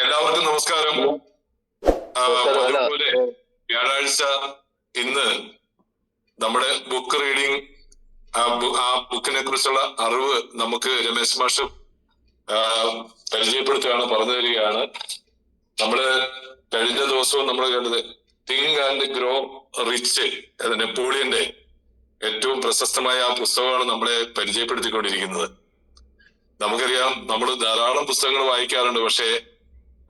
എല്ലാവർക്കും നമസ്കാരം. അതുപോലെ വ്യാഴാഴ്ച ഇന്ന് നമ്മുടെ ബുക്ക് റീഡിംഗ്, ആ ബുക്കിനെ കുറിച്ചുള്ള അറിവ് നമുക്ക് രമേശ് മാഷ് പരിചയപ്പെടുത്തുകയാണ്, പറഞ്ഞു തരികയാണ്. നമ്മള് കഴിഞ്ഞ ദിവസവും നമ്മൾ കണ്ടത് തിങ്ക് ആൻഡ് ഗ്രോ റിച്ച്, നെപ്പോളിയന്റെ ഏറ്റവും പ്രശസ്തമായ ആ പുസ്തകമാണ് നമ്മളെ പരിചയപ്പെടുത്തിക്കൊണ്ടിരിക്കുന്നത്. നമുക്കറിയാം, നമ്മൾ ധാരാളം പുസ്തകങ്ങൾ വായിക്കാറുണ്ട്, പക്ഷേ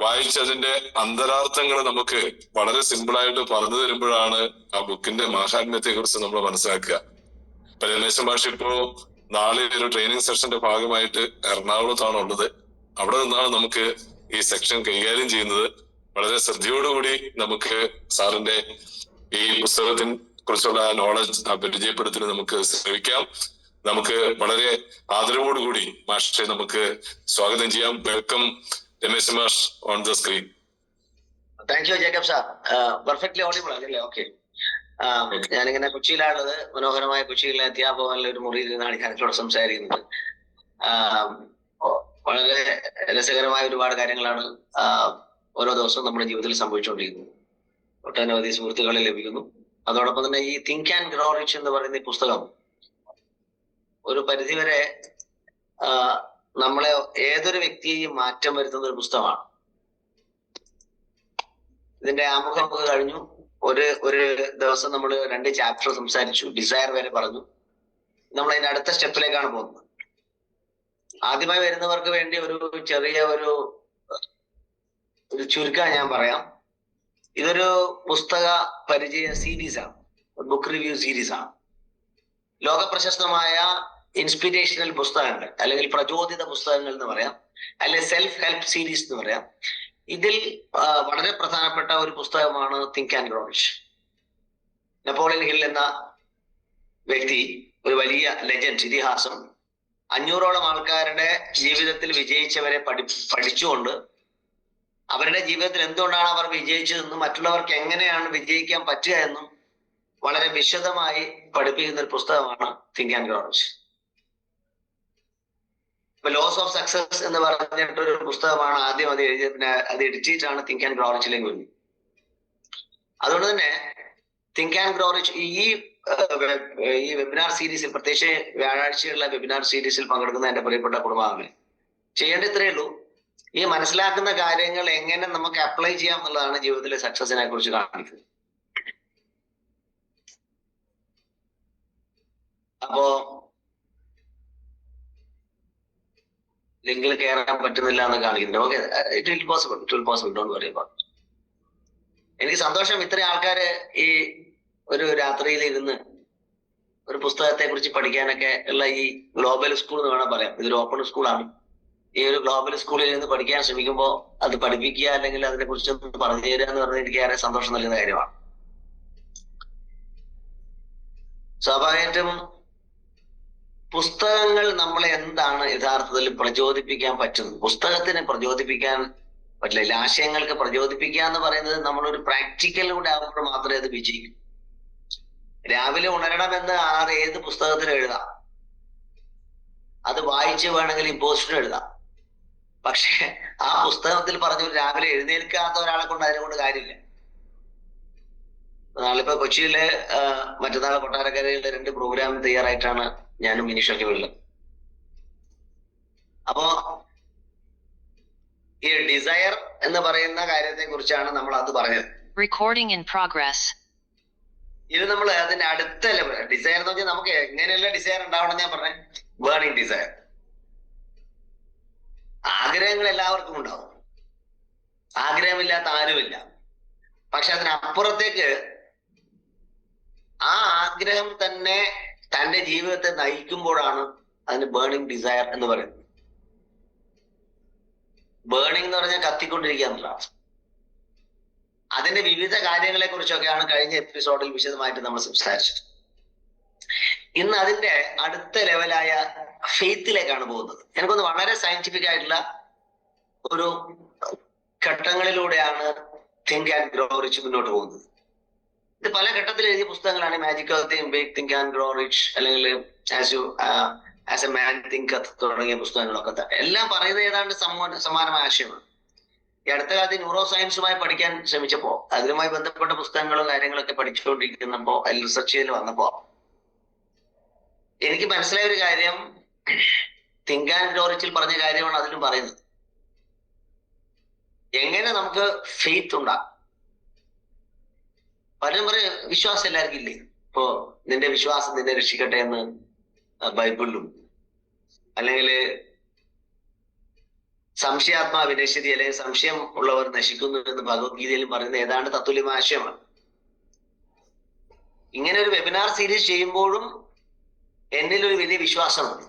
വായിച്ചതിന്റെ അന്തരാർത്ഥങ്ങൾ നമുക്ക് വളരെ സിമ്പിളായിട്ട് പറഞ്ഞു തരുമ്പോഴാണ് ആ ബുക്കിന്റെ മാഹാത്മ്യത്തെ കുറിച്ച് നമ്മൾ മനസ്സിലാക്കുക. ഇപ്പൊ രമേശ് മാഷ് ഇപ്പോ നാളെ ഒരു ട്രെയിനിങ് സെഷന്റെ ഭാഗമായിട്ട് എറണാകുളത്താണ് ഉള്ളത്. അവിടെ നിന്നാണ് നമുക്ക് ഈ സെക്ഷൻ കൈകാര്യം ചെയ്യുന്നത്. വളരെ ശ്രദ്ധയോടുകൂടി നമുക്ക് സാറിന്റെ ഈ പുസ്തകത്തിനെ കുറിച്ചുള്ള നോളജ്, ആ പരിചയപ്പെടുത്തൽ നമുക്ക് ശ്രമിക്കാം. നമുക്ക് വളരെ ആദരവോടുകൂടി മാഷെ നമുക്ക് സ്വാഗതം ചെയ്യാം. വെൽക്കം രമേശ് മാഷ് on the screen. Thank you Jacob sir. Perfectly audible ആണല്ലേ? ഓക്കെ. ഞാനിങ്ങനെ കൊച്ചിയിലാണുള്ളത്. മനോഹരമായ കൊച്ചിയിലെ അധ്യാപകനിലെ ഒരു മുറിയിൽ നിന്നാണ് ഞാനിവിടെ സംസാരിക്കുന്നത്. വളരെ രസകരമായ ഒരുപാട് കാര്യങ്ങളാണ് ഓരോ ദിവസവും നമ്മുടെ ജീവിതത്തിൽ സംഭവിച്ചുകൊണ്ടിരിക്കുന്നത്. ഒട്ടനവധി സുഹൃത്തുക്കളെ ലഭിക്കുന്നു. അതോടൊപ്പം തന്നെ ഈ തിങ്ക് ആൻഡ് ഗ്രോ റിച്ച് എന്ന് പറയുന്ന ഈ പുസ്തകം ഒരു പരിധിവരെ നമ്മളെ, ഏതൊരു വ്യക്തിയെയും മാറ്റം വരുത്തുന്ന ഒരു പുസ്തകമാണ്. ഇതിന്റെ ആമുഖം നമുക്ക് കഴിഞ്ഞു. ഒരു ദിവസം നമ്മൾ 2 ചാപ്റ്റർ സംസാരിച്ചു, ഡിസയർ വരെ പറഞ്ഞു. നമ്മൾ അതിന്റെ അടുത്ത സ്റ്റെപ്പിലേക്കാണ് പോകുന്നത്. ആദ്യമായി വരുന്നവർക്ക് വേണ്ടി ഒരു ചെറിയ ഒരു ചുരുക്കം ഞാൻ പറയാം. ഇതൊരു പുസ്തക പരിചയ സീരീസാണ്, ബുക്ക് റിവ്യൂ സീരീസാണ്. ലോക പ്രശസ്തമായ ഇൻസ്പിരേഷണൽ പുസ്തകങ്ങൾ, അല്ലെങ്കിൽ പ്രചോദിത പുസ്തകങ്ങൾ എന്ന് പറയാം, അല്ലെങ്കിൽ സെൽഫ് ഹെൽപ്പ് സീരീസ് എന്ന് പറയാം. ഇതിൽ വളരെ പ്രധാനപ്പെട്ട ഒരു പുസ്തകമാണ് think and grow rich. Napoleon hill എന്ന വ്യക്തി, ഒരു വലിയ ലെജൻഡ്, ഇതിഹാസം, 500ഓളം ആൾക്കാരുടെ ജീവിതത്തിൽ വിജയിച്ചവരെ പഠിച്ചുകൊണ്ട് അവരുടെ ജീവിതത്തിൽ എന്തുകൊണ്ടാണ് അവർ വിജയിച്ചതെന്നും മറ്റുള്ളവർക്ക് എങ്ങനെയാണ് വിജയിക്കാൻ പറ്റുക എന്നും വളരെ വിശദമായി പഠിപ്പിക്കുന്ന ഒരു പുസ്തകമാണ് തിങ്ക് ആൻഡ് ഗ്രോ റിച്ച്. ഇപ്പൊ ലോസ് ഓഫ് സക്സസ് എന്ന് പറഞ്ഞിട്ടൊരു പുസ്തകമാണ് ആദ്യം അത് എഴുതിയത്. പിന്നെ അത് എഡിറ്റ് ചെയ്തിട്ടാണ് തിങ്ക് ആൻഡ് ഗ്രോ റിച്ചിലേക്ക് വരുന്നത്. അതുകൊണ്ട് തന്നെ തിങ്ക് ആൻഡ് ഗ്രോ റിച്ച് ഈ വെബിനാർ സീരീസിൽ, പ്രത്യേകിച്ച് വ്യാഴാഴ്ചയുള്ള വെബിനാർ സീരീസിൽ പങ്കെടുക്കുന്ന എന്റെ പ്രിയപ്പെട്ട കുടുംബാംഗങ്ങളെ, ചെയ്യേണ്ട ഇത്രയേ ഉള്ളൂ. ഈ മനസ്സിലാക്കുന്ന കാര്യങ്ങൾ എങ്ങനെ നമുക്ക് അപ്ലൈ ചെയ്യാം എന്നുള്ളതാണ് ജീവിതത്തിലെ സക്സസിനെ കുറിച്ച് കാണിക്കുന്നത്. അപ്പോ ലിങ്കിൽ കയറാൻ പറ്റുന്നില്ല എന്ന് കാണിക്കുന്നുണ്ട്. Okay, it will possible, don't worry about. എനിക്ക് സന്തോഷം, ഇത്രയും ആൾക്കാര് ഈ ഒരു രാത്രിയിൽ ഇരുന്ന് ഒരു പുസ്തകത്തെ കുറിച്ച് പഠിക്കാനൊക്കെ ഉള്ള ഈ ഗ്ലോബൽ സ്കൂൾ എന്ന് വേണം പറയാം. ഇതൊരു ഓപ്പൺ സ്കൂളാണ്. ഈ ഒരു ഗ്ലോബൽ സ്കൂളിൽ നിന്ന് പഠിക്കാൻ ശ്രമിക്കുമ്പോൾ അത് പഠിപ്പിക്കുക, അല്ലെങ്കിൽ അതിനെ കുറിച്ച് പറഞ്ഞു തരിക എന്ന് പറഞ്ഞാൽ എനിക്ക് ഏറെ സന്തോഷം നൽകുന്ന കാര്യമാണ്. സ്വാഭാവികമായിട്ടും പുസ്തകങ്ങൾ നമ്മളെ എന്താണ് യഥാർത്ഥത്തിൽ പ്രചോദിപ്പിക്കാൻ പറ്റുന്നത്? പുസ്തകത്തിന് പ്രചോദിപ്പിക്കാൻ പറ്റില്ല. ആശയങ്ങൾക്ക് പ്രചോദിപ്പിക്കുക എന്ന് പറയുന്നത് നമ്മളൊരു പ്രാക്ടിക്കലിലൂടെ ആകുമ്പോൾ മാത്രമേ അത് വിജയിക്കൂ. രാവിലെ ഉണരണമെന്ന് ഏത് പുസ്തകത്തിലും എഴുതാം, അത് വായിച്ച് വേണമെങ്കിൽ ഇമ്പോസിഷനും എഴുതാം. പക്ഷെ ആ പുസ്തകത്തിൽ പറഞ്ഞു രാവിലെ എഴുന്നേൽക്കാത്ത ഒരാളെ കൊണ്ട് അതിനെ കൊണ്ട് കാര്യമില്ല. നാളിപ്പോ കൊച്ചിയിലെ മറ്റന്നാൾ കൊട്ടാരക്കരയിലെ 2 പ്രോഗ്രാം തയ്യാറായിട്ടാണ് ഞാനും മിനിഷൊക്കെ ഉള്ളത്. അപ്പോ ഈ ഡിസയർ എന്ന് പറയുന്ന കാര്യത്തെ കുറിച്ചാണ് നമ്മൾ അത് പറഞ്ഞത്. Recording in progress. ഇത് നമ്മൾ അതിന്റെ അടുത്ത ലെവൽ, ഡിസയർ എന്ന് വെച്ചാൽ നമുക്ക് എങ്ങനെയുള്ള ഡിസയർ ഉണ്ടാവണം ഞാൻ പറഞ്ഞേ. Burning desire. ആഗ്രഹങ്ങൾ എല്ലാവർക്കും ഉണ്ടാവും, ആഗ്രഹമില്ലാത്ത ആരുമില്ല. പക്ഷെ അതിനപ്പുറത്തേക്ക് ആ ആഗ്രഹം തന്നെ തന്റെ ജീവിതത്തെ നയിക്കുമ്പോഴാണ് അതിന് ബേണിംഗ് ഡിസയർ എന്ന് പറയുന്നത്. ബേണിംഗ് എന്ന് പറഞ്ഞാൽ കത്തിക്കൊണ്ടിരിക്കുക എന്നുള്ളതാണ്. അതിന്റെ വിവിധ കാര്യങ്ങളെ കുറിച്ചൊക്കെയാണ് കഴിഞ്ഞ എപ്പിസോഡിൽ വിശദമായിട്ട് നമ്മൾ സംസാരിച്ചത്. ഇന്ന് അതിന്റെ അടുത്ത ലെവലായ ഫെയ്ത്തിലേക്കാണ് പോകുന്നത്. എനിക്കൊന്ന് വളരെ സയന്റിഫിക് ആയിട്ടുള്ള ഒരു ഘട്ടങ്ങളിലൂടെയാണ് തിങ്ക് ആൻഡ് ഗ്രോ റിച്ച് മുന്നോട്ട് പോകുന്നത്. ഇത് പല ഘട്ടത്തിൽ എഴുതിയ പുസ്തകങ്ങളാണ്. Magic of think and grow rich, അല്ലെങ്കിൽ ആസ് എ മാൻ തിങ്ക് തുടങ്ങിയ പുസ്തകങ്ങളൊക്കെ എല്ലാം പറയുന്നത് ഏതാണ്ട് സമാനമായ ആശയമാണ്. ഈ അടുത്ത കാലത്ത് ന്യൂറോ സയൻസുമായി പഠിക്കാൻ ശ്രമിച്ചപ്പോ, അതിനുമായി ബന്ധപ്പെട്ട പുസ്തകങ്ങളും കാര്യങ്ങളൊക്കെ പഠിച്ചുകൊണ്ടിരിക്കുന്നപ്പോ, അതിൽ റിസർച്ച് ചെയ്ത് വന്നപ്പോ എനിക്ക് മനസ്സിലായ ഒരു കാര്യം, തിങ്ക് ആൻഡ് ഗ്രോ റിച്ചിൽ പറഞ്ഞ കാര്യമാണ് അതിലും പറയുന്നത്. എങ്ങനെ നമുക്ക് ഫെയ്ത്ത് ഉണ്ടാകും? പലരും പറയും വിശ്വാസം എല്ലാവർക്കും ഇല്ലേ? ഇപ്പോ നിന്റെ വിശ്വാസം നിന്നെ രക്ഷിക്കട്ടെ എന്ന് ബൈബിളിലും, അല്ലെങ്കിൽ സംശയാത്മാ വിനശ്യതി, അല്ലെങ്കിൽ സംശയം ഉള്ളവർ നശിക്കുന്നു എന്ന് ഭഗവത്ഗീതയിലും പറയുന്ന ഏതാണ്ട് തത്തുല്യമായ ആശയമാണ്. ഇങ്ങനെ ഒരു വെബിനാർ സീരീസ് ചെയ്യുമ്പോഴും എന്നിൽ ഒരു വലിയ വിശ്വാസമുണ്ട്,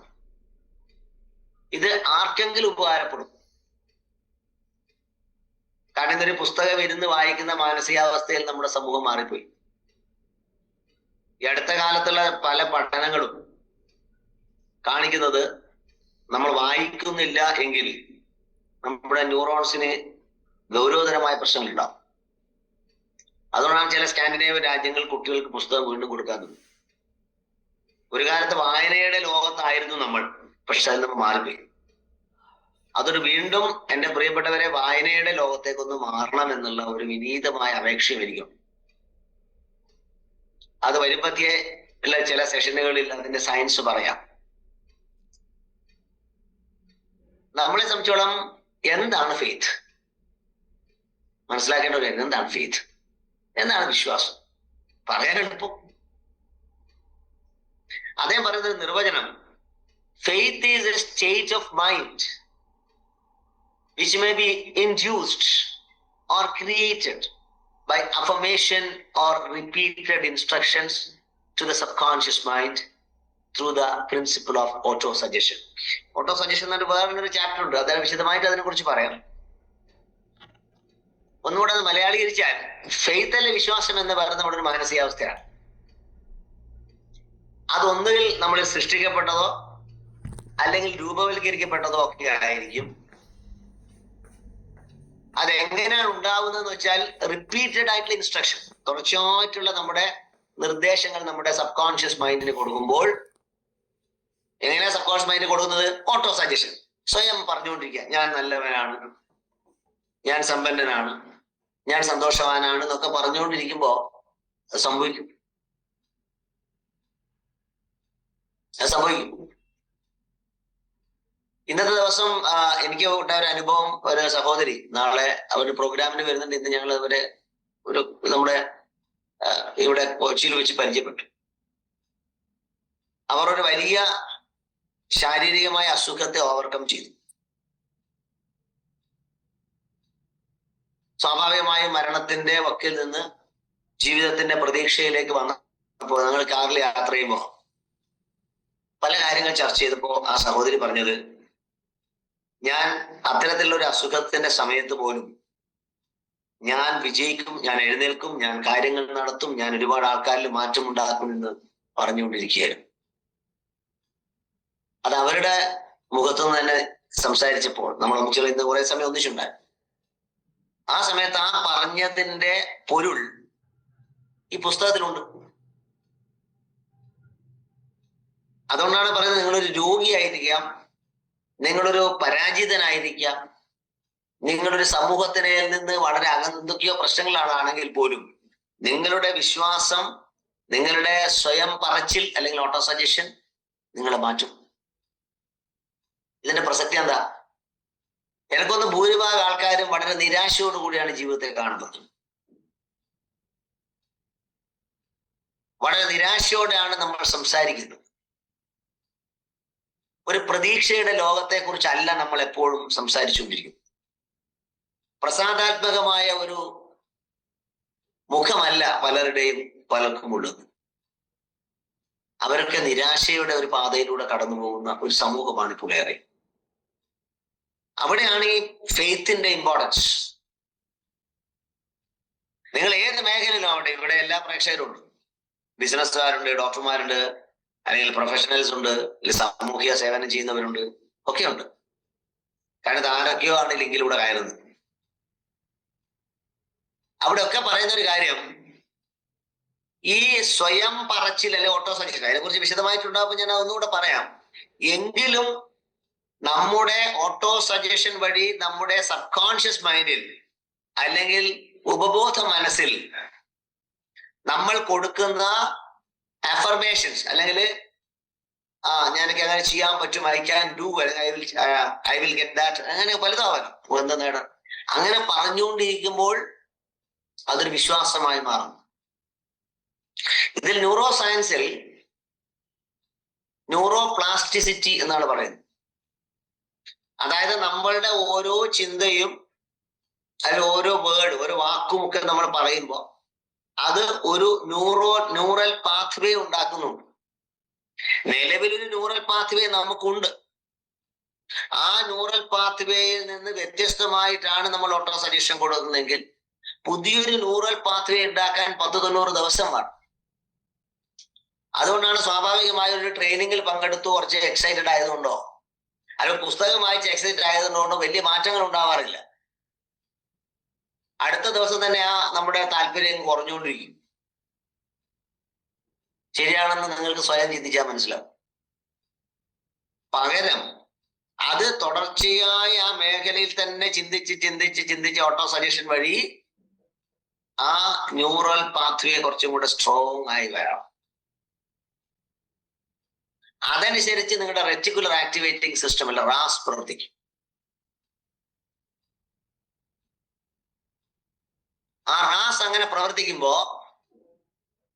ഇത് ആർക്കെങ്കിലും ഉപകാരപ്പെടും. കാരണം ഇന്നൊരു പുസ്തകം ഇരുന്ന് വായിക്കുന്ന മാനസികാവസ്ഥയിൽ നമ്മുടെ സമൂഹം മാറിപ്പോയി. ഈ അടുത്ത കാലത്തുള്ള പല പഠനങ്ങളും കാണിക്കുന്നത്, നമ്മൾ വായിക്കുന്നില്ല എങ്കിൽ നമ്മുടെ ന്യൂറോൺസിന് ഗൗരവതരമായ പ്രശ്നങ്ങൾ ഉണ്ടാവും. അതുകൊണ്ടാണ് ചില സ്കാൻഡിനേവിയൻ രാജ്യങ്ങൾ കുട്ടികൾക്ക് പുസ്തകം വീണ്ടും കൊടുക്കാത്തത്. ഒരു കാലത്ത് വായനയുടെ ലോകത്തായിരുന്നു നമ്മൾ, പക്ഷെ അതിൽ നമ്മൾ മാറിപ്പോയി. അതൊരു വീണ്ടും എൻ്റെ പ്രിയപ്പെട്ടവരെ വായനയുടെ ലോകത്തേക്കൊന്ന് മാറണം എന്നുള്ള ഒരു വിനീതമായ അപേക്ഷയും എനിക്കുണ്ട്. അത് വരുമ്പത്തിയെ ചില സെഷനുകളിൽ അതിന്റെ സയൻസ് പറയാം. നമ്മളെ സംബന്ധിച്ചോളം എന്താണ് ഫെയ്ത്ത്? മനസ്സിലാക്കേണ്ട ഒരു എന്താണ് ഫെയ്ത്ത്, എന്താണ് വിശ്വാസം? പറയാൻ എളുപ്പം. അദ്ദേഹം പറയുന്ന നിർവചനം, faith is a state of mind which may be induced or created by affirmation or repeated instructions to the subconscious mind through the principle of auto-suggestion. Auto-suggestion എന്നൊരു വേറൊരു ചാപ്റ്റർ ഉണ്ട്, അത് വിശദമായിട്ട് അതിനെ കുറിച്ച് പറയാം. ഒന്നുകൂടെ അത് മലയാളീകരിച്ചാൽ, ഫെയ്ത്ത് അല്ലെ വിശ്വാസം എന്ന് പറയുന്ന നമ്മുടെ ഒരു മാനസികാവസ്ഥയാണ്. അതൊന്നുകിൽ നമ്മൾ സൃഷ്ടിക്കപ്പെട്ടതോ അല്ലെങ്കിൽ രൂപവൽക്കരിക്കപ്പെട്ടതോ ഒക്കെ ആയിരിക്കും. അതെങ്ങനെയാണ് ഉണ്ടാവുന്നതെന്ന് വെച്ചാൽ, റിപ്പീറ്റഡ് ആയിട്ടുള്ള ഇൻസ്ട്രക്ഷൻ, തുടർച്ചയായിട്ടുള്ള നമ്മുടെ നിർദ്ദേശങ്ങൾ നമ്മുടെ സബ് കോൺഷ്യസ് മൈൻഡിന് കൊടുക്കുമ്പോൾ, എങ്ങനെയാ സബ് കോൺഷ്യസ് മൈൻഡിന് കൊടുക്കുന്നത്? Auto suggestion. സ്വയം പറഞ്ഞുകൊണ്ടിരിക്കുക, ഞാൻ നല്ലവനാണ്, ഞാൻ സമ്പന്നനാണ്, ഞാൻ സന്തോഷവാനാണ് എന്നൊക്കെ പറഞ്ഞുകൊണ്ടിരിക്കുമ്പോ അത് സംഭവിക്കും. ഇന്നത്തെ ദിവസം എനിക്ക് ഉണ്ടായ ഒരു അനുഭവം, ഒരു സഹോദരി നാളെ അവരുടെ പ്രോഗ്രാമിന് വരുന്നുണ്ട്. ഇന്ന് ഞങ്ങൾ അവരെ നമ്മുടെ ഇവിടെ കൊച്ചിയിൽ വെച്ച് പരിചയപ്പെട്ടു. അവർ ഒരു വലിയ ശാരീരികമായ അസുഖത്തെ ഓവർകം ചെയ്തു. സ്വാഭാവികമായും മരണത്തിന്റെ വക്കിൽ നിന്ന് ജീവിതത്തിന്റെ പ്രതീക്ഷയിലേക്ക് വന്നപ്പോൾ ഞങ്ങൾ കാറിൽ യാത്ര ചെയ്യുമ്പോൾ പല കാര്യങ്ങൾ ചർച്ച ചെയ്തപ്പോ ആ സഹോദരി പറഞ്ഞത്, ഞാൻ അത്തരത്തിലുള്ള ഒരു അസുഖത്തിന്റെ സമയത്ത് പോലും ഞാൻ വിജയിക്കും, ഞാൻ എഴുന്നേൽക്കും, ഞാൻ കാര്യങ്ങൾ നടത്തും, ഞാൻ ഒരുപാട് ആൾക്കാരിൽ മാറ്റമുണ്ടാക്കുമെന്ന് പറഞ്ഞുകൊണ്ടിരിക്കുകയായിരുന്നു. അത് അവരുടെ മുഖത്തുനിന്ന് തന്നെ സംസാരിച്ചപ്പോൾ നമ്മൾ ഒന്നിച്ചുള്ള ഇന്ന് കുറെ സമയം ഒന്നിച്ചുണ്ടായി. ആ സമയത്ത് ആ പറഞ്ഞതിന്റെ പൊരുൾ ഈ പുസ്തകത്തിലുണ്ട്. അതുകൊണ്ടാണ് പറയുന്നത്, നിങ്ങളൊരു രോഗിയായിരിക്കാം, നിങ്ങളൊരു പരാജിതനായിരിക്കാം, നിങ്ങളൊരു സമൂഹത്തിനെ നിന്ന് വളരെ എന്തൊക്കെയോ പ്രശ്നങ്ങളാണെങ്കിൽ പോലും നിങ്ങളുടെ വിശ്വാസം, നിങ്ങളുടെ സ്വയം പറച്ചിൽ അല്ലെങ്കിൽ ഓട്ടോ സജഷൻ നിങ്ങളെ മാറ്റും. ഇതിന്റെ പ്രസക്തി എന്താ? എനിക്കൊന്ന് ഭൂരിഭാഗം ആൾക്കാരും വളരെ നിരാശയോടുകൂടിയാണ് ജീവിതത്തെ കാണുന്നത്. വളരെ നിരാശയോടെയാണ് നമ്മൾ സംസാരിക്കുന്നത്. ഒരു പ്രതീക്ഷയുടെ ലോകത്തെക്കുറിച്ചല്ല നമ്മൾ എപ്പോഴും സംസാരിച്ചുകൊണ്ടിരിക്കുന്നത്. പ്രസാദാത്മകമായ ഒരു മുഖമല്ല പലർക്കും ഉള്ളത്. അവരൊക്കെ നിരാശയുടെ ഒരു പാതയിലൂടെ കടന്നു പോകുന്ന ഒരു സമൂഹമാണ് ഇപ്പോൾ ഏറെ. അവിടെയാണ് ഈ ഫെയ്ത്തിന്റെ ഇമ്പോർട്ടൻസ്. നിങ്ങൾ ഏത് മേഖലയിലാവട്ടെ, ഇവിടെ എല്ലാ പ്രേക്ഷകരും ഉണ്ട്. ബിസിനസ്സുകാരുണ്ട്, ഡോക്ടർമാരുണ്ട്, അല്ലെങ്കിൽ പ്രൊഫഷണൽസ് ഉണ്ട്, അല്ലെങ്കിൽ സാമൂഹിക സേവനം ചെയ്യുന്നവരുണ്ട്, ഒക്കെ ഉണ്ട്. കാരണം ഇത് ആരൊക്കെയോ ആണ് ലിങ്കിലൂടെ കയറുന്നത്. അവിടെ ഒക്കെ പറയുന്ന ഒരു കാര്യം, ഈ സ്വയം പറച്ചിൽ അല്ലെ ഓട്ടോ സജഷൻ, അതിനെ കുറിച്ച് വിശദമായിട്ടുണ്ടാകുമ്പോൾ ഞാൻ ഒന്നുകൂടെ പറയാം. എങ്കിലും നമ്മുടെ ഓട്ടോ സജഷൻ വഴി നമ്മുടെ സബ് കോൺഷ്യസ് മൈൻഡിൽ അല്ലെങ്കിൽ ഉപബോധ മനസ്സിൽ നമ്മൾ കൊടുക്കുന്ന അഫർമേഷൻസ് അല്ലെങ്കിൽ ഞാനൊക്കെ അങ്ങനെ ചെയ്യാൻ പറ്റും, I can do, I will get that, അങ്ങനെ പലതാവാനും എന്താ നേടാൻ, അങ്ങനെ പറഞ്ഞുകൊണ്ടിരിക്കുമ്പോൾ അതൊരു വിശ്വാസമായി മാറും. ഇതിൽ ന്യൂറോ സയൻസിൽ ന്യൂറോ പ്ലാസ്റ്റിസിറ്റി എന്നാണ് പറയുന്നത്. അതായത് നമ്മളുടെ ഓരോ ചിന്തയും അതിൽ ഓരോ വേർഡ്, ഓരോ വാക്കുമൊക്കെ നമ്മൾ പറയുമ്പോൾ അത് ഒരു ന്യൂറൽ പാത്വേ ഉണ്ടാക്കുന്നുണ്ട്. നിലവിലൊരു ന്യൂറൽ പാത്വേ നമുക്കുണ്ട്. ആ ന്യൂറൽ പാത്വേയിൽ നിന്ന് വ്യത്യസ്തമായിട്ടാണ് നമ്മൾ ഓട്ടോ സജഷൻ കൊടുക്കുന്നതെങ്കിൽ പുതിയൊരു ന്യൂറൽ പാത്വേ ഉണ്ടാക്കാൻ 10-90 ദിവസം വേണം. അതുകൊണ്ടാണ് സ്വാഭാവികമായ ഒരു ട്രെയിനിങ്ങിൽ പങ്കെടുത്തു കുറച്ച് എക്സൈറ്റഡ് ആയതുകൊണ്ടോ അല്ലെങ്കിൽ പുസ്തകം വായിച്ച് എക്സൈറ്റഡ് ആയതുകൊണ്ടോ വലിയ മാറ്റങ്ങൾ ഉണ്ടാവാറില്ല. അടുത്ത ദിവസം തന്നെ നമ്മുടെ താല്പര്യം കുറഞ്ഞുകൊണ്ടിരിക്കും. ശരിയാണെന്ന് നിങ്ങൾക്ക് സ്വയം ചിന്തിച്ചാൽ മനസ്സിലാവും. പകരം അത് തുടർച്ചയായി ആ മേഖലയിൽ തന്നെ ചിന്തിച്ച് ഓട്ടോ സജഷൻ വഴി ആ ന്യൂറൽ പാത്വേ കുറച്ചും കൂടെ സ്ട്രോങ് ആയി വരാം. അതനുസരിച്ച് നിങ്ങളുടെ റെറ്റിക്കുലർ ആക്ടിവേറ്റിംഗ് സിസ്റ്റം അല്ല റാസ് പ്രവർത്തിക്കും. ആ റാസ് അങ്ങനെ പ്രവർത്തിക്കുമ്പോ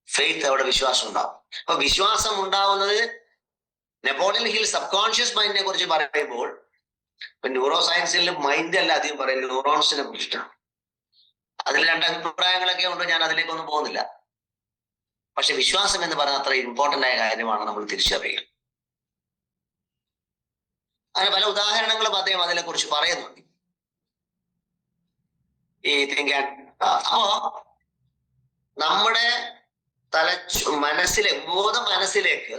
ഫെയ്ത്ത്, അവിടെ വിശ്വാസം ഉണ്ടാവും. അപ്പൊ വിശ്വാസം ഉണ്ടാവുന്നത് നെപ്പോളിയൻ ഹിൽ സബ് കോൺഷ്യസ് മൈൻഡിനെ കുറിച്ച് പറയുമ്പോൾ ഇപ്പൊ ന്യൂറോ സയൻസിൽ മൈൻഡ് അല്ല അധികം പറയുന്നത്, ന്യൂറോൺസിനെ കുറിച്ചിട്ടാണ്. അതിൽ 2 അഭിപ്രായങ്ങളൊക്കെ ഉണ്ട്, ഞാൻ അതിലേക്കൊന്നും പോകുന്നില്ല. പക്ഷെ വിശ്വാസം എന്ന് പറഞ്ഞാൽ അത്ര ഇമ്പോർട്ടന്റ് ആയ കാര്യമാണ് നമ്മൾ തിരിച്ചറിയുക. അങ്ങനെ പല ഉദാഹരണങ്ങളും അദ്ദേഹം അതിനെ കുറിച്ച് പറയുന്നുണ്ട്. ഈ തിങ്കാൻ അപ്പോ നമ്മുടെ ഉപബോധ മനസ്സിലേക്ക്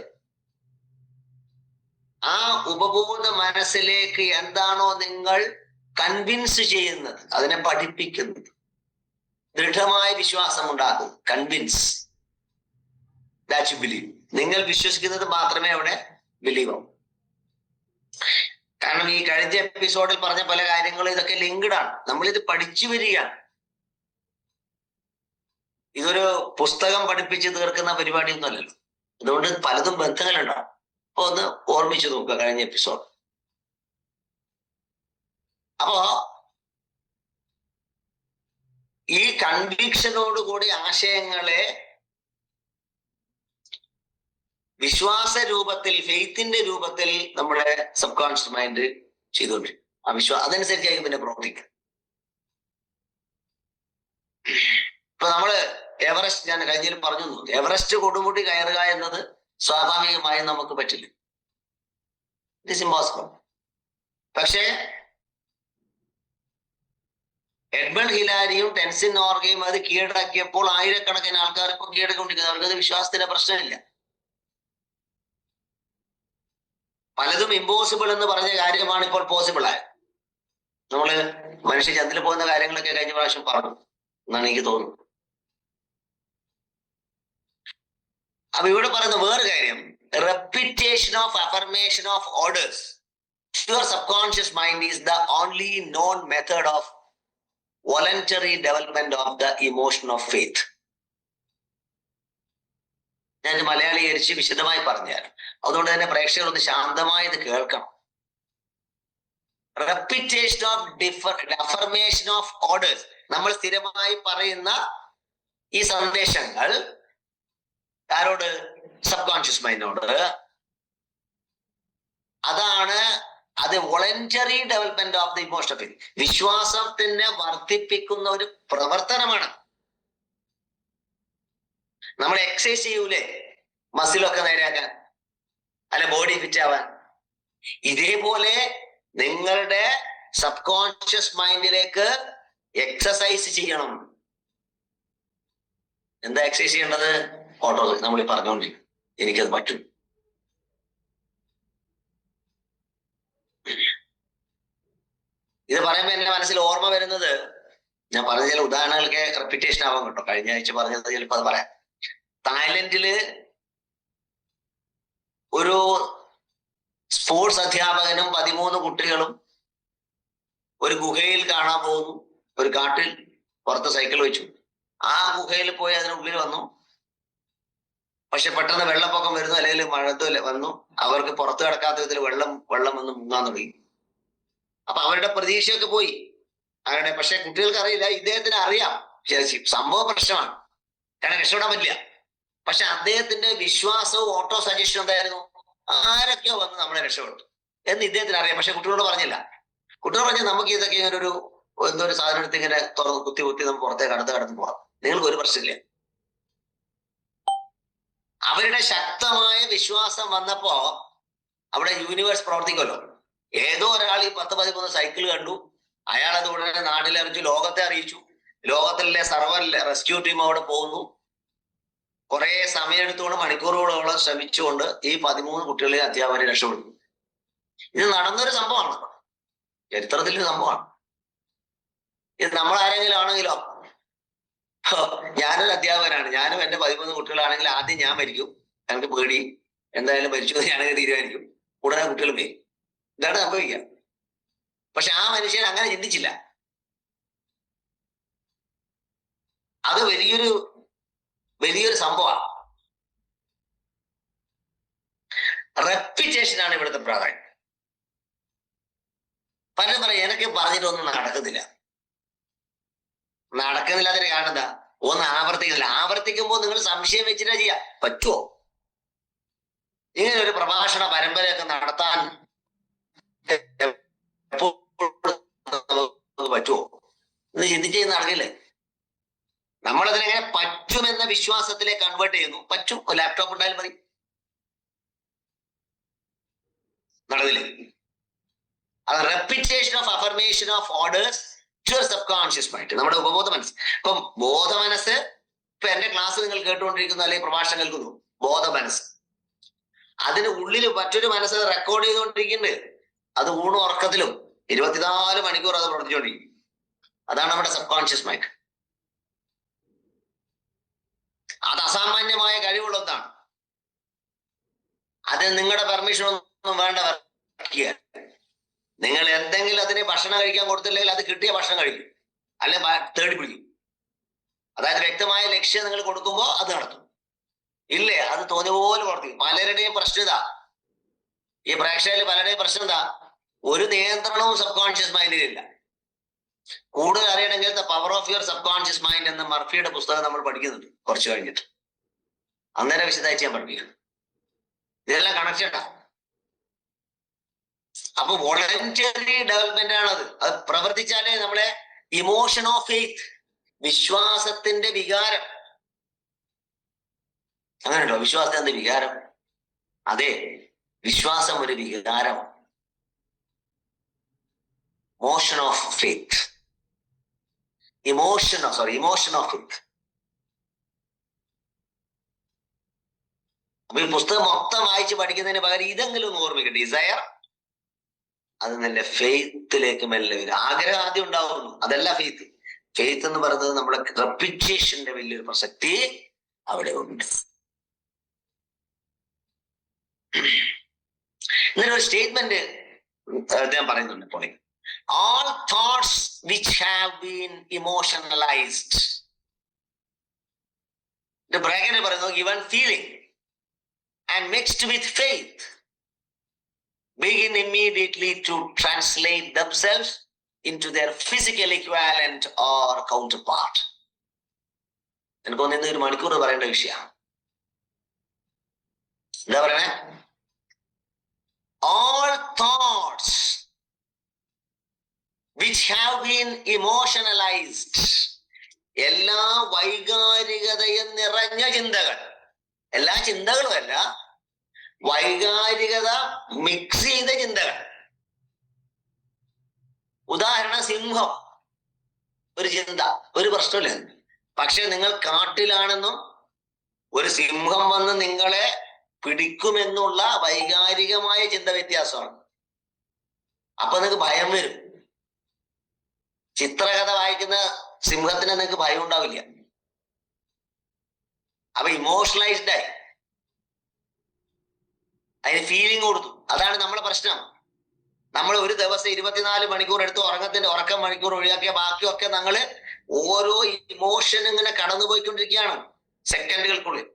ആ ഉപബോധ മനസ്സിലേക്ക് എന്താണോ നിങ്ങൾ കൺവിൻസ് ചെയ്യുന്നത്, അതിനെ പഠിപ്പിക്കുന്നത്, ദൃഢമായ വിശ്വാസം ഉണ്ടാക്കും. Convince that you believe. നിങ്ങൾ വിശ്വസിക്കുന്നത് മാത്രമേ അവിടെ ബിലീവ് ആവും. കാരണം ഈ കഴിഞ്ഞ എപ്പിസോഡിൽ പറഞ്ഞ പല കാര്യങ്ങളും ഇതൊക്കെ ലിങ്ക്ഡ് ആണ്. നമ്മളിത് പഠിച്ചു വരികയാണ്. ഇതൊരു പുസ്തകം പഠിപ്പിച്ച് തീർക്കുന്ന പരിപാടിയൊന്നും അല്ലല്ലോ. അതുകൊണ്ട് പലതും ബന്ധങ്ങളുണ്ടാവും. അപ്പൊ ഒന്ന് ഓർമ്മിച്ചു നോക്കുക കഴിഞ്ഞ എപ്പിസോഡ്. അപ്പോ ഈ കൺവിക്ഷനോടുകൂടി ആശയങ്ങളെ വിശ്വാസ രൂപത്തിൽ, ഫെയ്ത്തിന്റെ രൂപത്തിൽ നമ്മുടെ സബ് കോൺഷ്യസ് മൈൻഡ് ചെയ്തുകൊണ്ടിരിക്കും. ആ അതനുസരിച്ചായിരിക്കും പിന്നെ പ്രവർത്തിക്കുക. ഇപ്പൊ നമ്മള് എവറസ്റ്റ്, ഞാൻ കഴിഞ്ഞാലും പറഞ്ഞു, എവറസ്റ്റ് കൊടുമുടി കയറുക എന്നത് സ്വാഭാവികമായും നമുക്ക് പറ്റില്ല. It is impossible. പക്ഷേ എഡ്മണ്ട് ഹിലാരിയും ടെൻസിൻ നോർഗയും അത് കീഴടക്കിയപ്പോൾ ആയിരക്കണക്കിന് ആൾക്കാർ ഇപ്പൊ കീഴടക്കൊണ്ടിരിക്കുന്നത്. അവർക്കത് വിശ്വാസത്തിന്റെ പ്രശ്നമില്ല. പലതും ഇമ്പോസിബിൾ എന്ന് പറഞ്ഞ കാര്യമാണ് ഇപ്പോൾ പോസിബിൾ ആയത്. നമ്മള് മനുഷ്യ ചന്ദ്രനിൽ പോകുന്ന കാര്യങ്ങളൊക്കെ കഴിഞ്ഞ പ്രാവശ്യം പറഞ്ഞു എന്നാണ് എനിക്ക് തോന്നുന്നത്. അപ്പൊ ഇവിടെ പറയുന്ന വേറെ കാര്യം, repetition of affirmation of orders to your subconscious mind is the only known method of voluntary development of the emotion of faith. ഞാൻ മലയാളീകരിച്ച് വിശദമായി പറഞ്ഞുതരാം. അതുകൊണ്ട് തന്നെ പ്രേക്ഷകർ ഒന്ന് ശാന്തമായി ഇത് കേൾക്കണം. repetition of affirmation of orders, നമ്മൾ സ്ഥിരമായി പറയുന്ന ഈ സന്ദേശങ്ങൾ ആരോട്? സബ് കോൺഷ്യസ് മൈൻഡിനോട്. അതാണ് അത് voluntary development of the emotion of faith. വിശ്വാസത്തിനെ വർദ്ധിപ്പിക്കുന്ന ഒരു പ്രവർത്തനമാണ്. നമ്മൾ എക്സസൈസ് ചെയ്യൂലേ മസിലൊക്കെ നേരെയാക്കാൻ, അല്ലെ ബോഡി ഫിറ്റ് ആവാൻ. ഇതേപോലെ നിങ്ങളുടെ സബ് കോൺഷ്യസ് മൈൻഡിലേക്ക് എക്സസൈസ് ചെയ്യണം. എന്താ എക്സസൈസ് ചെയ്യേണ്ടത്? ഓട്ടോ നമ്മൾ പറഞ്ഞുകൊണ്ടിരിക്കും, എനിക്കത് പറ്റും. ഇത് പറയുമ്പോൾ എന്റെ മനസ്സിൽ ഓർമ്മ വരുന്നത്, ഞാൻ പറഞ്ഞ ചില ഉദാഹരണങ്ങളൊക്കെ റെപ്പിറ്റേഷൻ ആവാൻ കേട്ടോ. കഴിഞ്ഞ ആഴ്ച പറഞ്ഞത് ചിലപ്പോൾ അത് പറയാം. തായ്ലൻഡില് ഒരു സ്പോർട്സ് അധ്യാപകനും 13 കുട്ടികളും ഒരു ഗുഹയിൽ കാണാൻ പോകുന്നു. ഒരു കാട്ടിൽ പുറത്ത് സൈക്കിൾ വെച്ചു. ആ ഗുഹയിൽ പോയി അതിനുള്ളിൽ വന്നു. പക്ഷെ പെട്ടെന്ന് വെള്ളപ്പൊക്കം വരുന്നു, അല്ലെങ്കിൽ മഴ വന്നു. അവർക്ക് പുറത്ത് കിടക്കാത്ത വിധത്തിൽ വെള്ളം വന്ന് മുങ്ങാൻ തുടങ്ങി. അപ്പൊ അവരുടെ പ്രതീക്ഷയൊക്കെ പോയി. പക്ഷെ കുട്ടികൾക്ക് അറിയില്ല, ഇദ്ദേഹത്തിന് അറിയാം സംഭവ പ്രശ്നമാണ്, കാരണം രക്ഷപ്പെടാൻ പറ്റില്ല. പക്ഷെ അദ്ദേഹത്തിന്റെ വിശ്വാസവും ഓട്ടോ സജഷനും എന്തായിരുന്നു? ആരൊക്കെയോ വന്ന് നമ്മളെ രക്ഷപ്പെട്ടു എന്ന് ഇദ്ദേഹത്തിന് അറിയാം. പക്ഷെ കുട്ടികളോട് പറഞ്ഞില്ല. കുട്ടികളോട് പറഞ്ഞാൽ നമുക്ക് ഇതൊക്കെ ഇങ്ങനെ എന്തോ ഒരു സാധനം എടുത്ത് ഇങ്ങനെ തുറന്ന് കുത്തി നമുക്ക് പുറത്തേക്ക് കടന്ന് പോകാം, നിങ്ങൾക്ക് ഒരു പ്രശ്നമില്ല. അവരുടെ ശക്തമായ വിശ്വാസം വന്നപ്പോ അവിടെ യൂണിവേഴ്സ് പ്രവർത്തിക്കുമല്ലോ. ഏതോ ഒരാൾ ഈ 10-13 സൈക്കിൾ കണ്ടു, അയാൾ അത് ഉടനെ നാട്ടിലറിയിച്ചു, ലോകത്തെ അറിയിച്ചു. ലോകത്തിലെ സർവർ റെസ്ക്യൂ ടീം അവിടെ പോകുന്നു. കുറെ സമയം എടുത്തുകൊണ്ട് മണിക്കൂറുകളോളം ശ്രമിച്ചുകൊണ്ട് ഈ 13 കുട്ടികളെ അധ്യാപകരെ രക്ഷപ്പെടുന്നു. ഇത് നടന്നൊരു സംഭവമാണ്, ചരിത്രത്തിലൊരു സംഭവമാണ്. ഇത് നമ്മളാരെങ്കിലും ആണെങ്കിലോ, ഞാനൊരു അധ്യാപകനാണ്, ഞാനും എന്റെ 13 കുട്ടികളാണെങ്കിൽ ആദ്യം ഞാൻ മരിക്കും, എനിക്ക് പേടി, എന്തായാലും മരിച്ചു ഞാനൊക്കെ തീരുമാനിക്കും, ഉടനെ കുട്ടികൾ പോയി. ഇതാണ് സംഭവിക്കുക. പക്ഷെ ആ മനുഷ്യൻ അങ്ങനെ ചിന്തിച്ചില്ല. അത് വലിയൊരു സംഭവമാണ്. റെപ്യൂട്ടേഷൻ ആണ് ഇവിടുത്തെ പ്രാധാന്യം. പലരും പറയും എനിക്ക് പറഞ്ഞിട്ടൊന്നും നടക്കുന്നില്ല. നടക്കുന്നില്ലാത്തൊരു കാരണം എന്താ? ഒന്ന് ആവർത്തിക്കുന്നില്ല. ആവർത്തിക്കുമ്പോൾ നിങ്ങൾ സംശയം വെച്ചിട്ടാ ചെയ്യാ. പറ്റുമോ ഇങ്ങനെ ഒരു പ്രഭാഷണ പരമ്പരയൊക്കെ നടത്താൻ? പറ്റുമോ എന്ന് ചിന്തിച്ച് നടക്കില്ലേ? നമ്മളതിനെങ്ങനെ പറ്റുമെന്ന വിശ്വാസത്തിലേക്ക് കൺവേർട്ട് ചെയ്യുന്നു. പറ്റും, ലാപ്ടോപ്പ് ഉണ്ടായാലും മതി. നടന്നില്ലേ? അത് repetition of affirmation of orders to subconscious mind, നമ്മുടെ ഉപബോധ മനസ്സ്. ഇപ്പം ബോധ മനസ്സ്, ഇപ്പൊ എന്റെ ക്ലാസ് നിങ്ങൾ കേട്ടുകൊണ്ടിരിക്കുന്നു അല്ലെങ്കിൽ പ്രഭാഷണം കേൾക്കുന്നു, ബോധ മനസ്സ്. അതിന് ഉള്ളിൽ മറ്റൊരു മനസ്സ് റെക്കോർഡ് ചെയ്തുകൊണ്ടിരിക്കുന്നുണ്ട്. അത് ഊണും ഉറക്കത്തിലും 24 മണിക്കൂർ അത് പ്രവർത്തിച്ചുകൊണ്ടിരിക്കും. അതാണ് നമ്മുടെ സബ് കോൺഷ്യസ് മൈൻഡ്. അത് അസാമാന്യമായ കഴിവുള്ളതാണ്. അത് നിങ്ങളുടെ പെർമിഷൻ ഒന്നും വേണ്ട. നിങ്ങൾ എന്തെങ്കിലും അതിന് ഭക്ഷണം കഴിക്കാൻ കൊടുത്തില്ലെങ്കിൽ അത് കിട്ടിയ ഭക്ഷണം കഴിക്കും, അല്ലെ തേടി പിടിക്കും. അതായത് വ്യക്തമായ ലക്ഷ്യം നിങ്ങൾ കൊടുക്കുമ്പോൾ അത് നടത്തും. ഇല്ലേ, അത് തോന്നിയ പോലെ പ്രവർത്തിക്കും. പലരുടെയും പ്രശ്നം ഇതാ, ഈ പ്രേക്ഷകരിൽ പലരുടെയും പ്രശ്നം എന്താ? ഒരു നിയന്ത്രണവും സബ് കോൺഷ്യസ് മൈൻഡിലില്ല. കൂടുതൽ അറിയണമെങ്കിൽ the power of your sub conscious mind എന്ന മർഫിയുടെ പുസ്തകം നമ്മൾ പഠിക്കുന്നുണ്ട് കുറച്ച് കഴിഞ്ഞിട്ട്. അന്നേരം വിശദമായിട്ട് ഞാൻ പഠിപ്പിക്കും. ഇതെല്ലാം കണക്ഷനാ. അപ്പൊ വോളണ്ടറി ഡെവലപ്മെന്റ് ആണത്. അത് പ്രവർത്തിച്ചാലേ നമ്മളെ ഇമോഷൻ ഓഫ് ഫെയ്ത്ത്, വിശ്വാസത്തിന്റെ വികാരം. അങ്ങനെയുണ്ടോ വിശ്വാസത്തിന്റെ വികാരം? അതെ, വിശ്വാസം ഒരു വികാരമാണ്. Motion of faith, emotion of faith. അപ്പൊ ഈ പുസ്തകം മൊത്തം വായിച്ച് പഠിക്കുന്നതിന് പകരം ഇതെങ്കിലും ഒന്ന് ഓർമ്മിക്കട്ടെ. ഡിസയർ അത് നല്ല ഫെയ്ത്തിലേക്ക് മെല്ലെ വരും. ആഗ്രഹം ആദ്യം ഉണ്ടാവുന്നു, അതല്ല ഫെയ്ത്ത്. ഫെയ്ത്ത് എന്ന് പറയുന്നത് നമ്മുടെ റെപ്യൂട്ടേഷന്റെ വലിയൊരു പ്രസക്തി അവിടെ ഉണ്ട്. ഇങ്ങനെ ഒരു സ്റ്റേറ്റ്മെന്റ് അദ്ദേഹം പറയുന്നുണ്ട്. ഇപ്പോൾ all thoughts which have been emotionalized, the ബ്രാക്കറ്റിൽ പറയുന്നു, given feeling and mixed with faith begin immediately to translate themselves into their physical equivalent or counterpart. എനിക്ക് തോന്നുന്നു 1 മണിക്കൂർ പറയേണ്ട വിഷയമാണ്. എന്താ പറയണേ? all thoughts which have been emotionalized, എല്ലാ വൈകാരികതയും നിറഞ്ഞ ചിന്തകൾ, എല്ലാ ചിന്തകളും അല്ല, വൈകാരികത മിക്സ് ചെയ്ത ചിന്തകൾ. ഉദാഹരണം, സിംഹം ഒരു ചിന്ത, ഒരു പ്രശ്നമില്ല. പക്ഷെ നിങ്ങൾ കാട്ടിലാണെന്നും ഒരു സിംഹം വന്ന് നിങ്ങളെ പിടിക്കുമെന്നുള്ള വൈകാരികമായ ചിന്ത വ്യത്യാസമാണ്. അപ്പൊ നിങ്ങൾക്ക് ഭയം വരും. ചിത്രകഥ വായിക്കുന്ന സിംഹത്തിന് നിങ്ങൾക്ക് ഭയം ഉണ്ടാവില്ല. അപ്പൊ ഇമോഷണലൈസ്ഡ് ആയി. അതിന് ഫീലിംഗ് കൊടുത്തു. അതാണ് നമ്മളെ പ്രശ്നം. നമ്മൾ ഒരു ദിവസം 24 മണിക്കൂർ എടുത്ത് ഉറക്കം മണിക്കൂർ ഒഴിവാക്കിയ ബാക്കിയൊക്കെ ഞങ്ങള് ഓരോ ഇമോഷൻ ഇങ്ങനെ കടന്നുപോയിക്കൊണ്ടിരിക്കുകയാണ് സെക്കൻഡുകൾക്കുള്ളിൽ.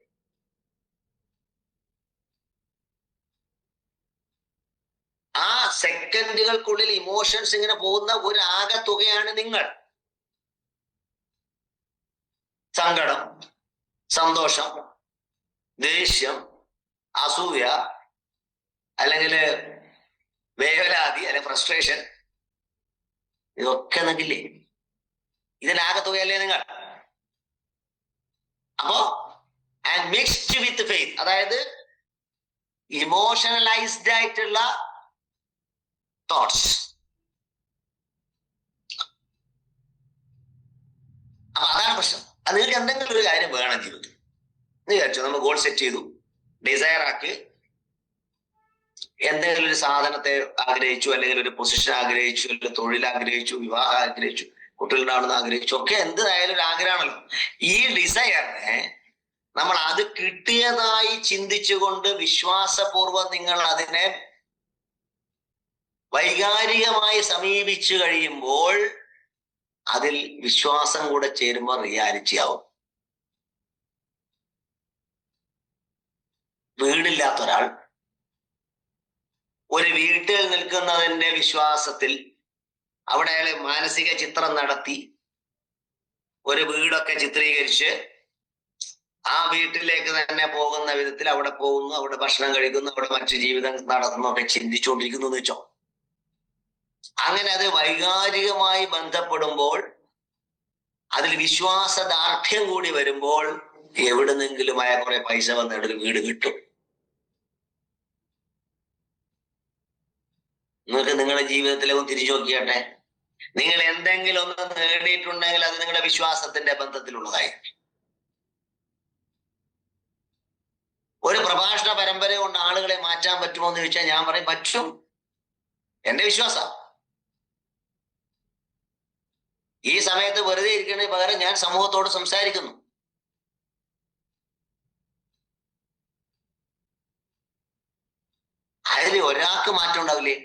ആ സെക്കൻഡുകൾക്കുള്ളിൽ ഇമോഷൻസ് ഇങ്ങനെ പോകുന്ന ഒരു ആകെ തുകയാണ് നിങ്ങൾ. സങ്കടം, സന്തോഷം, ദേഷ്യം, അസൂയ, അല്ലെങ്കിൽ വേവലാതി, അല്ലെ ഫ്രസ്ട്രേഷൻ, ഇതൊക്കെ നിങ്ങൾക്കില്ലേ? ഇതിനാകെ തുകയല്ലേ നിങ്ങൾ? അപ്പോ ആൻഡ് മിക്സ്ഡ് വിത്ത് ഫെയ്ത്ത്, അതായത് ഇമോഷണലൈസ്ഡ് ആയിട്ടുള്ള തോട്ട്സ്. അപ്പൊ അതാണ് പ്രശ്നം. അത് നിങ്ങൾക്ക് എന്തെങ്കിലും ഒരു കാര്യം വേണം ജീവിതത്തിൽ. എന്ന് വിചാരിച്ചു നമ്മൾ ഗോൾ സെറ്റ് ചെയ്തു, ഡിസയർ ആക്കി, എന്തെങ്കിലും ഒരു സാധനത്തെ ആഗ്രഹിച്ചു, അല്ലെങ്കിൽ ഒരു പൊസിഷൻ ആഗ്രഹിച്ചു, അല്ലെങ്കിൽ തൊഴിൽ ആഗ്രഹിച്ചു, വിവാഹം ആഗ്രഹിച്ചു, കുട്ടികളുണ്ടാവണമെന്ന് ആഗ്രഹിച്ചു, ഒക്കെ എന്തായാലും ഒരു ആഗ്രഹമാണല്ലോ. ഈ ഡിസയറിനെ നമ്മൾ അത് കിട്ടിയതായി ചിന്തിച്ചുകൊണ്ട് വിശ്വാസപൂർവ്വം നിങ്ങൾ അതിനെ വൈകാരികമായി സമീപിച്ചു കഴിയുമ്പോൾ അതിൽ വിശ്വാസം കൂടെ ചേരുമ്പോൾ റിയാലിറ്റി ആവും. വീടില്ലാത്ത ഒരാൾ ഒരു വീട്ടിൽ നിൽക്കുന്നതിന്റെ വിശ്വാസത്തിൽ അവിടെ അയാളെ മാനസിക ചിത്രം നടത്തി ഒരു വീടൊക്കെ ചിത്രീകരിച്ച് ആ വീട്ടിലേക്ക് തന്നെ പോകുന്ന വിധത്തിൽ അവിടെ പോകുന്നു, അവിടെ ഭക്ഷണം കഴിക്കുന്നു, അവിടെ മറ്റു ജീവിതം നടത്തുന്നു ഒക്കെ ചിന്തിച്ചുകൊണ്ടിരിക്കുന്നു എന്ന് വെച്ചോ. അങ്ങനെ അത് വൈകാരികമായി ബന്ധപ്പെടുമ്പോൾ, അതിൽ വിശ്വാസദാർഢ്യം കൂടി വരുമ്പോൾ എവിടുന്നെങ്കിലും ആയ കുറെ പൈസ വന്നിട്ട് ഒരു വീട് കിട്ടും. നിങ്ങൾക്ക് നിങ്ങളുടെ ജീവിതത്തിലേക്ക് തിരിച്ചു നോക്കിയാട്ടെ. നിങ്ങൾ എന്തെങ്കിലും ഒന്ന് നേടിയിട്ടുണ്ടെങ്കിൽ അത് നിങ്ങളുടെ വിശ്വാസത്തിന്റെ ബന്ധത്തിലുള്ളതായിരിക്കും. ഒരു പ്രഭാഷണ പരമ്പര കൊണ്ട് ആളുകളെ മാറ്റാൻ പറ്റുമോ എന്ന് ചോദിച്ചാൽ ഞാൻ പറയും പറ്റും. എന്റെ വിശ്വാസം. ഈ സമയത്ത് വെറുതെ ഇരിക്കുന്നതിന് പകരം ഞാൻ സമൂഹത്തോട് സംസാരിക്കുന്നു. അതിൽ ഒരാൾക്ക് മാറ്റം ഉണ്ടാവില്ലേ?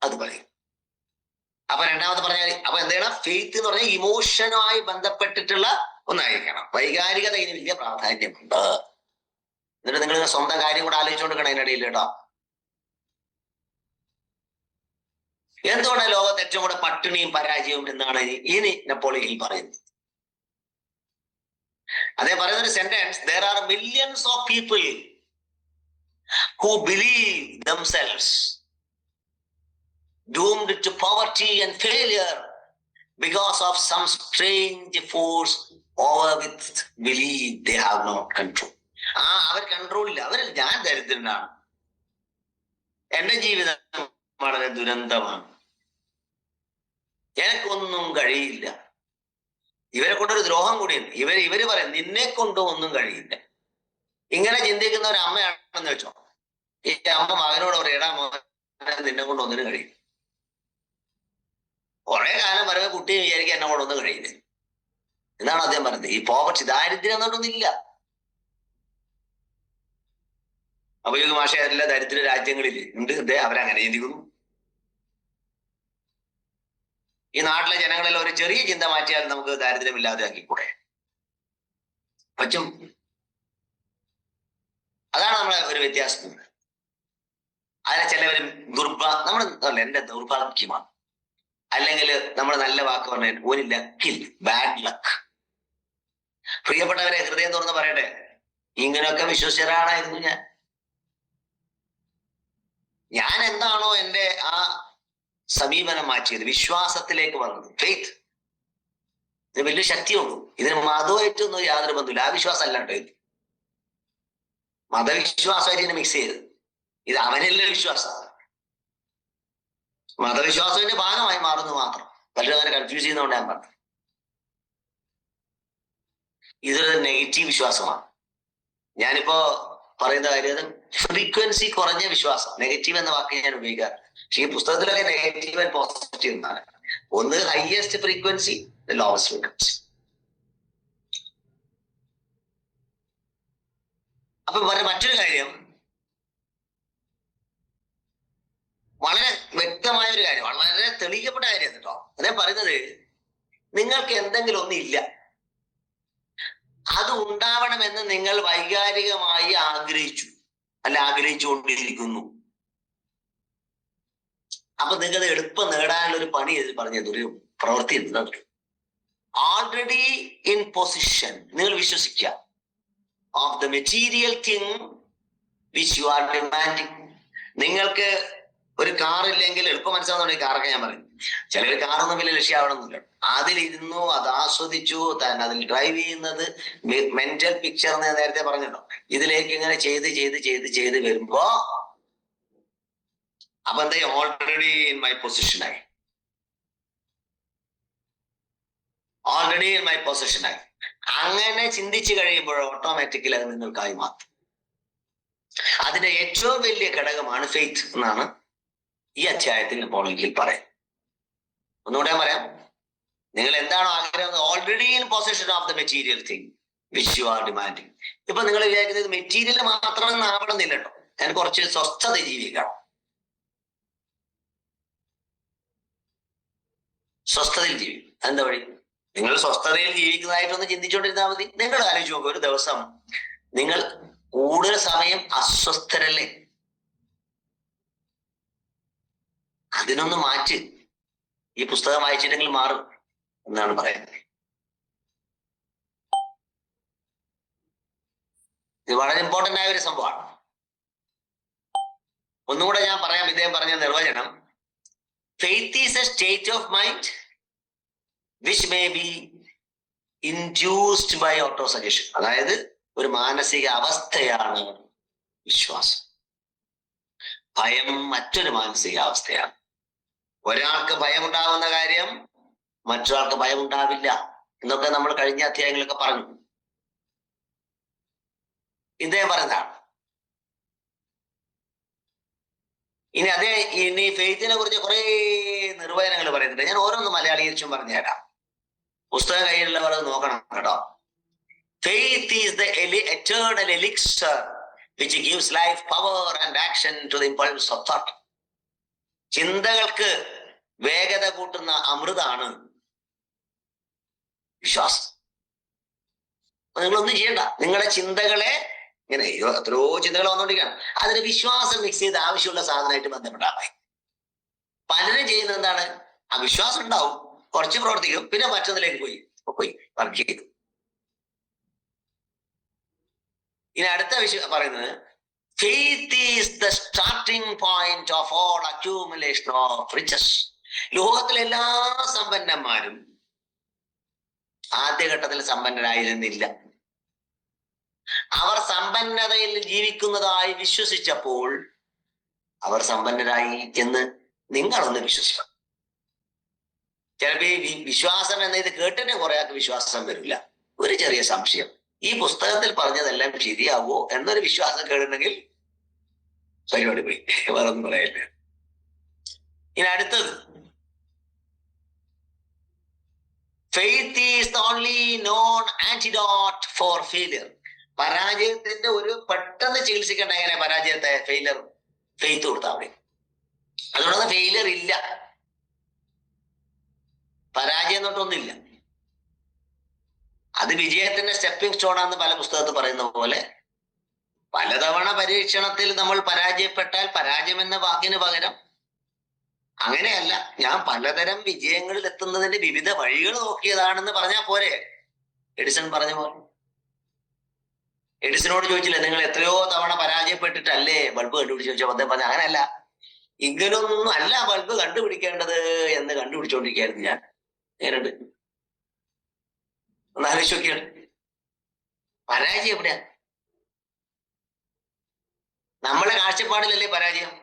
അത് പറയും. അപ്പൊ രണ്ടാമത്തെ പറഞ്ഞാൽ, അപ്പൊ എന്താണ് ഫെയ്ത്ത് എന്ന് പറഞ്ഞാൽ ഇമോഷനുമായി ബന്ധപ്പെട്ടിട്ടുള്ള ഒന്നായിരിക്കണം. വൈകാരികത ഇതിന് വലിയ പ്രാധാന്യമുണ്ട്. എന്നിട്ട് നിങ്ങൾ സ്വന്തം കാര്യം കൂടെ ആലോചിച്ചുകൊണ്ടിരിക്കണം അതിനിടയിൽ കേട്ടോ. എന്തുകൊണ്ടാണ് ലോകത്ത് ഏറ്റവും കൂടെ പട്ടിണിയും പരാജയവും എന്നാണ് ഇനി നെപ്പോളിയൻ പറയുന്നത്. അദ്ദേഹം പറയുന്ന ഒരു sentence, there are millions of people who believe themselves doomed to poverty and failure because of some strange force over which believe they have not control. അവർ കൺട്രോൾ ഇല്ല. അവർ ഞാൻ ദരിദ്രനാണ്, എന്റെ ജീവിതം വളരെ ദുരന്തമാണ്, എനിക്കൊന്നും കഴിയില്ല. ഇവരെ കൊണ്ടൊരു ദ്രോഹം കൂടിയുണ്ട്. ഇവര് പറയും നിന്നെ കൊണ്ടും ഒന്നും കഴിയില്ല. ഇങ്ങനെ ചിന്തിക്കുന്ന ഒരു അമ്മയാണെന്ന് വെച്ചോ. ഈ അമ്മ മകനോട് പറയും, എടാ മോനെ നിന്നെ കൊണ്ട് ഒന്നിനും കഴിയും. കുറെ കാലം പറയുമ്പോൾ കുട്ടി വിചാരിക്കും എന്നെ കൊണ്ടൊന്നും കഴിയില്ല എന്നാണ് അദ്ദേഹം പറയുന്നത്. ഈ പോവർട്ടി, ദാരിദ്ര്യം എന്നൊന്നുമില്ല. അപ്പൊ ഈ ഭാഷ എല്ലാ ദരിദ്ര രാജ്യങ്ങളിൽ ഉണ്ട്. അവരങ്ങനെ ചിന്തിക്കുന്നു. ഈ നാട്ടിലെ ജനങ്ങളിൽ ഒരു ചെറിയ ചിന്ത മാറ്റിയാൽ നമുക്ക് ദാരിദ്ര്യമില്ലാതെ ആക്കിക്കൂടെ? പറ്റും. അതാണ് നമ്മളെ ഒരു വ്യത്യാസം. അതിനെ ചിലവരും നമ്മൾ എന്റെ ദൗർഭാഗ്യമാണ്, അല്ലെങ്കിൽ നമ്മൾ നല്ല വാക്ക് പറഞ്ഞാൽ ഒരു ലക്കിൽ, ബാഡ് ലക്ക്. പ്രിയപ്പെട്ടവരെ, ഹൃദയം തുറന്ന് പറയട്ടെ, ഇങ്ങനെയൊക്കെ വിശ്വസിച്ചൊരാളായിരുന്നു ഞാൻ എന്താണോ എന്റെ ആ സമീപനം മാറ്റിയത്, വിശ്വാസത്തിലേക്ക് വന്നത്, ഫെയ്ത്ത്. ഇതിന് വലിയ ശക്തിയുള്ളൂ. ഇതിന് മതമായിട്ടൊന്നും യാതൊരു ബന്ധമില്ല. ആ വിശ്വാസം അല്ലാണ്ട് ഇത് മതവിശ്വാസമായിട്ട് ഇതിനെ മിക്സ് ചെയ്ത്, ഇത് അവനിലെ വിശ്വാസമാണ്. മതവിശ്വാസത്തിന്റെ ഭാഗമായി മാറുന്നു മാത്രം. പലരും അങ്ങനെ കൺഫ്യൂസ് ചെയ്യുന്നതുകൊണ്ട് ഞാൻ പറഞ്ഞു. ഇതൊരു നെഗറ്റീവ് വിശ്വാസമാണ്. ഞാനിപ്പോ പറയുന്ന കാര്യം ഫ്രീക്വൻസി കുറഞ്ഞ വിശ്വാസം, നെഗറ്റീവ് എന്ന വാക്ക് ഞാൻ ഉപയോഗിക്കാറ്. പക്ഷെ ഈ പുസ്തകത്തിലൊക്കെ നെഗറ്റീവ് ആൻഡ് പോസിറ്റീവ് എന്നാണ്. ഒന്ന് ഹയസ്റ്റ് ഫ്രീക്വൻസി, ലോവസ്റ്റ് ഫ്രീക്വൻസി. അപ്പൊ മറ്റൊരു കാര്യം, വളരെ വ്യക്തമായ ഒരു കാര്യം, വളരെ തെളിയിക്കപ്പെട്ട കാര്യം കേട്ടോ. അദ്ദേഹം പറയുന്നത് നിങ്ങൾക്ക് എന്തെങ്കിലും ഒന്നില്ല, അത് ഉണ്ടാവണമെന്ന് നിങ്ങൾ വൈകാരികമായി ആഗ്രഹിച്ചു, അല്ല ആഗ്രഹിച്ചുകൊണ്ടിരിക്കുന്നു. അപ്പൊ നിങ്ങൾക്ക് എളുപ്പം നേടാനുള്ള ഒരു പണി ഇത് പറഞ്ഞത്, ഒരു പ്രവൃത്തി എന്താണ്? ഓൾറെഡി ഇൻ പൊസിഷൻ, നിങ്ങൾ വിശ്വസിക്കുക, of the material thing which you are demanding. നിങ്ങൾക്ക് ഒരു കാർ ഇല്ലെങ്കിൽ എളുപ്പം മനസ്സിലാവുന്ന കാറൊക്കെ ഞാൻ പറയും. ചിലർ കാറൊന്നും വലിയ ലക്ഷ്യമാവണമെന്നില്ല, അതിലിരുന്നു, അത് ആസ്വദിച്ചു, താൻ അതിൽ ഡ്രൈവ് ചെയ്യുന്നത് മെന്റൽ പിക്ചർ എന്ന് ഞാൻ നേരത്തെ പറഞ്ഞല്ലോ, ഇതിലേക്ക് ഇങ്ങനെ ചെയ്ത് ചെയ്ത് ചെയ്ത് ചെയ്ത് വരുമ്പോ അപ്പൊ എന്താ, ഓൾറെഡി ഇൻ മൈ പൊസിഷനായി, ഓൾറെഡി ഇൻ മൈ പൊസിഷനായി. അങ്ങനെ ചിന്തിച്ചു കഴിയുമ്പോൾ ഓട്ടോമാറ്റിക്കലി അത് നിങ്ങൾക്കായി മാറും. അതിന്റെ ഏറ്റവും വലിയ ഘടകമാണ് ഫെയ്ത്ത് എന്നാണ് ഈ അധ്യായത്തിൽ പോളിംഗിൽ പറയാം. ഒന്നുകൂടെ പറയാം, നിങ്ങൾ എന്താണോ ആഗ്രഹം, already in position of the material thing which you are demanding. ഇപ്പൊ നിങ്ങൾ വിചാരിക്കുന്നത് മെറ്റീരിയൽ മാത്രം ആവണമെന്നില്ല കേട്ടോ, ഞാൻ കുറച്ച് സ്വസ്ഥത ജീവിക്കണം. സ്വസ്ഥതയിൽ ജീവിക്കും. എന്താ വഴി? നിങ്ങൾ സ്വസ്ഥതയിൽ ജീവിക്കുന്നതായിട്ടൊന്ന് ചിന്തിച്ചുകൊണ്ടിരുന്നാൽ മതി. നിങ്ങൾ ആലോചിച്ച് നോക്കുക, ഒരു ദിവസം നിങ്ങൾ കൂടുതൽ സമയം അസ്വസ്ഥരല്ലേ? അതിനൊന്ന് മാറ്റ്. ഈ പുസ്തകം വായിച്ചിട്ടെങ്കിൽ മാറും എന്നാണ് പറയുന്നത്. ഇത് വളരെ ഇമ്പോർട്ടന്റ് ആയ ഒരു സംഭവമാണ്. ഒന്നുകൂടെ ഞാൻ പറയാം ഇദ്ദേഹം പറഞ്ഞ നിർവചനം. Faith is a state of mind which may be induced by autosuggestion. അതായത് ഒരു മാനസിക അവസ്ഥയാണ് വിശ്വാസം. ഭയം മറ്റൊരു മാനസിക അവസ്ഥയാണ്. ഒരാൾക്ക് ഭയമുണ്ടാവുന്ന കാര്യം മറ്റൊരാൾക്ക് ഭയമുണ്ടാവില്ല എന്നൊക്കെ നമ്മൾ കഴിഞ്ഞ അധ്യായങ്ങളൊക്കെ പറഞ്ഞു. ഇദ്ദേഹം പറയുന്നതാണ്. ഇനി ഫെയ്ത്തിനെ കുറിച്ച് കുറെ നിർവചനങ്ങൾ പറയുന്നുണ്ട്. ഞാൻ ഓരോന്ന് മലയാളീകരിച്ചും പറഞ്ഞുതരാം. പുസ്തകം കയ്യിലുള്ളവർ നോക്കണം കേട്ടോ. Faith is the eternal elixir which gives life, power and action to the impulse of thought. ചിന്തകൾക്ക് വേഗത കൂട്ടുന്ന അമൃതാണ് വിശ്വാസം. നിങ്ങളൊന്നും ചെയ്യണ്ട, നിങ്ങളുടെ ചിന്തകളെ ഇങ്ങനെ എത്രയോ ചിന്തകൾ വന്നുകൊണ്ടിരിക്കുകയാണ്, അതിന് വിശ്വാസം മിക്സ് ചെയ്ത് ആവശ്യമുള്ള സാധനമായിട്ട് ബന്ധപ്പെട്ടാൽ മതി. പലരും ചെയ്യുന്നത് എന്താണ്, ആ വിശ്വാസം ഉണ്ടാവും, കുറച്ച് പ്രവർത്തിക്കും, പിന്നെ മറ്റൊന്നിലേക്ക് പോയി വർക്ക് ചെയ്തു. ഇനി അടുത്ത വിഷയം പറയുന്നത്, faith is the starting point of all accumulation of riches. ലോകത്തിലെ എല്ലാ സമ്പന്നന്മാരും ആദ്യഘട്ടത്തിൽ സമ്പന്നരായിരുന്നില്ല. അവർ സമ്പന്നതയിൽ ജീവിക്കുന്നതായി വിശ്വസിച്ചപ്പോൾ അവർ സമ്പന്നരായി എന്ന് നിങ്ങളൊന്ന് വിശ്വസിക്കണം. ചിലപ്പോ ഈ വിശ്വാസം എന്ന ഇത് കേട്ടിട്ട് കുറെ ആൾക്ക് വിശ്വാസം വരില്ല. ഒരു ചെറിയ സംശയം, ഈ പുസ്തകത്തിൽ പറഞ്ഞതെല്ലാം ശരിയാവോ എന്നൊരു വിശ്വാസം കേടുണ്ടെങ്കിൽ പരിപാടി പോയി, വേറെ ഒന്നും പറയല്ല. ഇനി അടുത്തത്, faith is the only known antidote for failure. പരാജയത്തിന്റെ ഒരു പെട്ടെന്ന് ചികിത്സിക്കേണ്ട എങ്ങനെ പരാജയത്തെ, ഫെയിലർ, ഫെയ്ത്ത് കൊടുത്താൽ മതി. അതുകൊണ്ടൊന്നും ഫെയിലിയർ ഇല്ല, പരാജയം തൊട്ടൊന്നുമില്ല. അത് വിജയത്തിന്റെ സ്റ്റെപ്പിംഗ് സ്റ്റോണാന്ന് പല പുസ്തകത്തിൽ പറയുന്ന പോലെ, പലതവണ പരീക്ഷണത്തിൽ നമ്മൾ പരാജയപ്പെട്ടാൽ പരാജയം എന്ന വാക്കിന് പകരം അങ്ങനെയല്ല, ഞാൻ പലതരം വിജയങ്ങളിൽ എത്തുന്നതിന്റെ വിവിധ വഴികൾ നോക്കിയതാണെന്ന് പറഞ്ഞാൽ പോരെ. എഡിസൺ പറഞ്ഞ പോലെ, എഡിസനോട് ചോദിച്ചില്ല നിങ്ങൾ എത്രയോ തവണ പരാജയപ്പെട്ടിട്ടല്ലേ ബൾബ് കണ്ടുപിടിച്ചു ചോദിച്ചോ, അദ്ദേഹം പറഞ്ഞ അങ്ങനെയല്ല, ഇങ്ങനൊന്നും അല്ല ബൾബ് കണ്ടുപിടിക്കേണ്ടത് എന്ന് കണ്ടുപിടിച്ചോണ്ടിരിക്കുകയായിരുന്നു ഞാൻ. എങ്ങനെയുണ്ട് ഒന്ന് ആലോചിച്ച് നോക്കിയാണ്. പരാജയം എവിടെയാ? നമ്മളെ കാഴ്ചപ്പാടിലല്ലേ പരാജയം.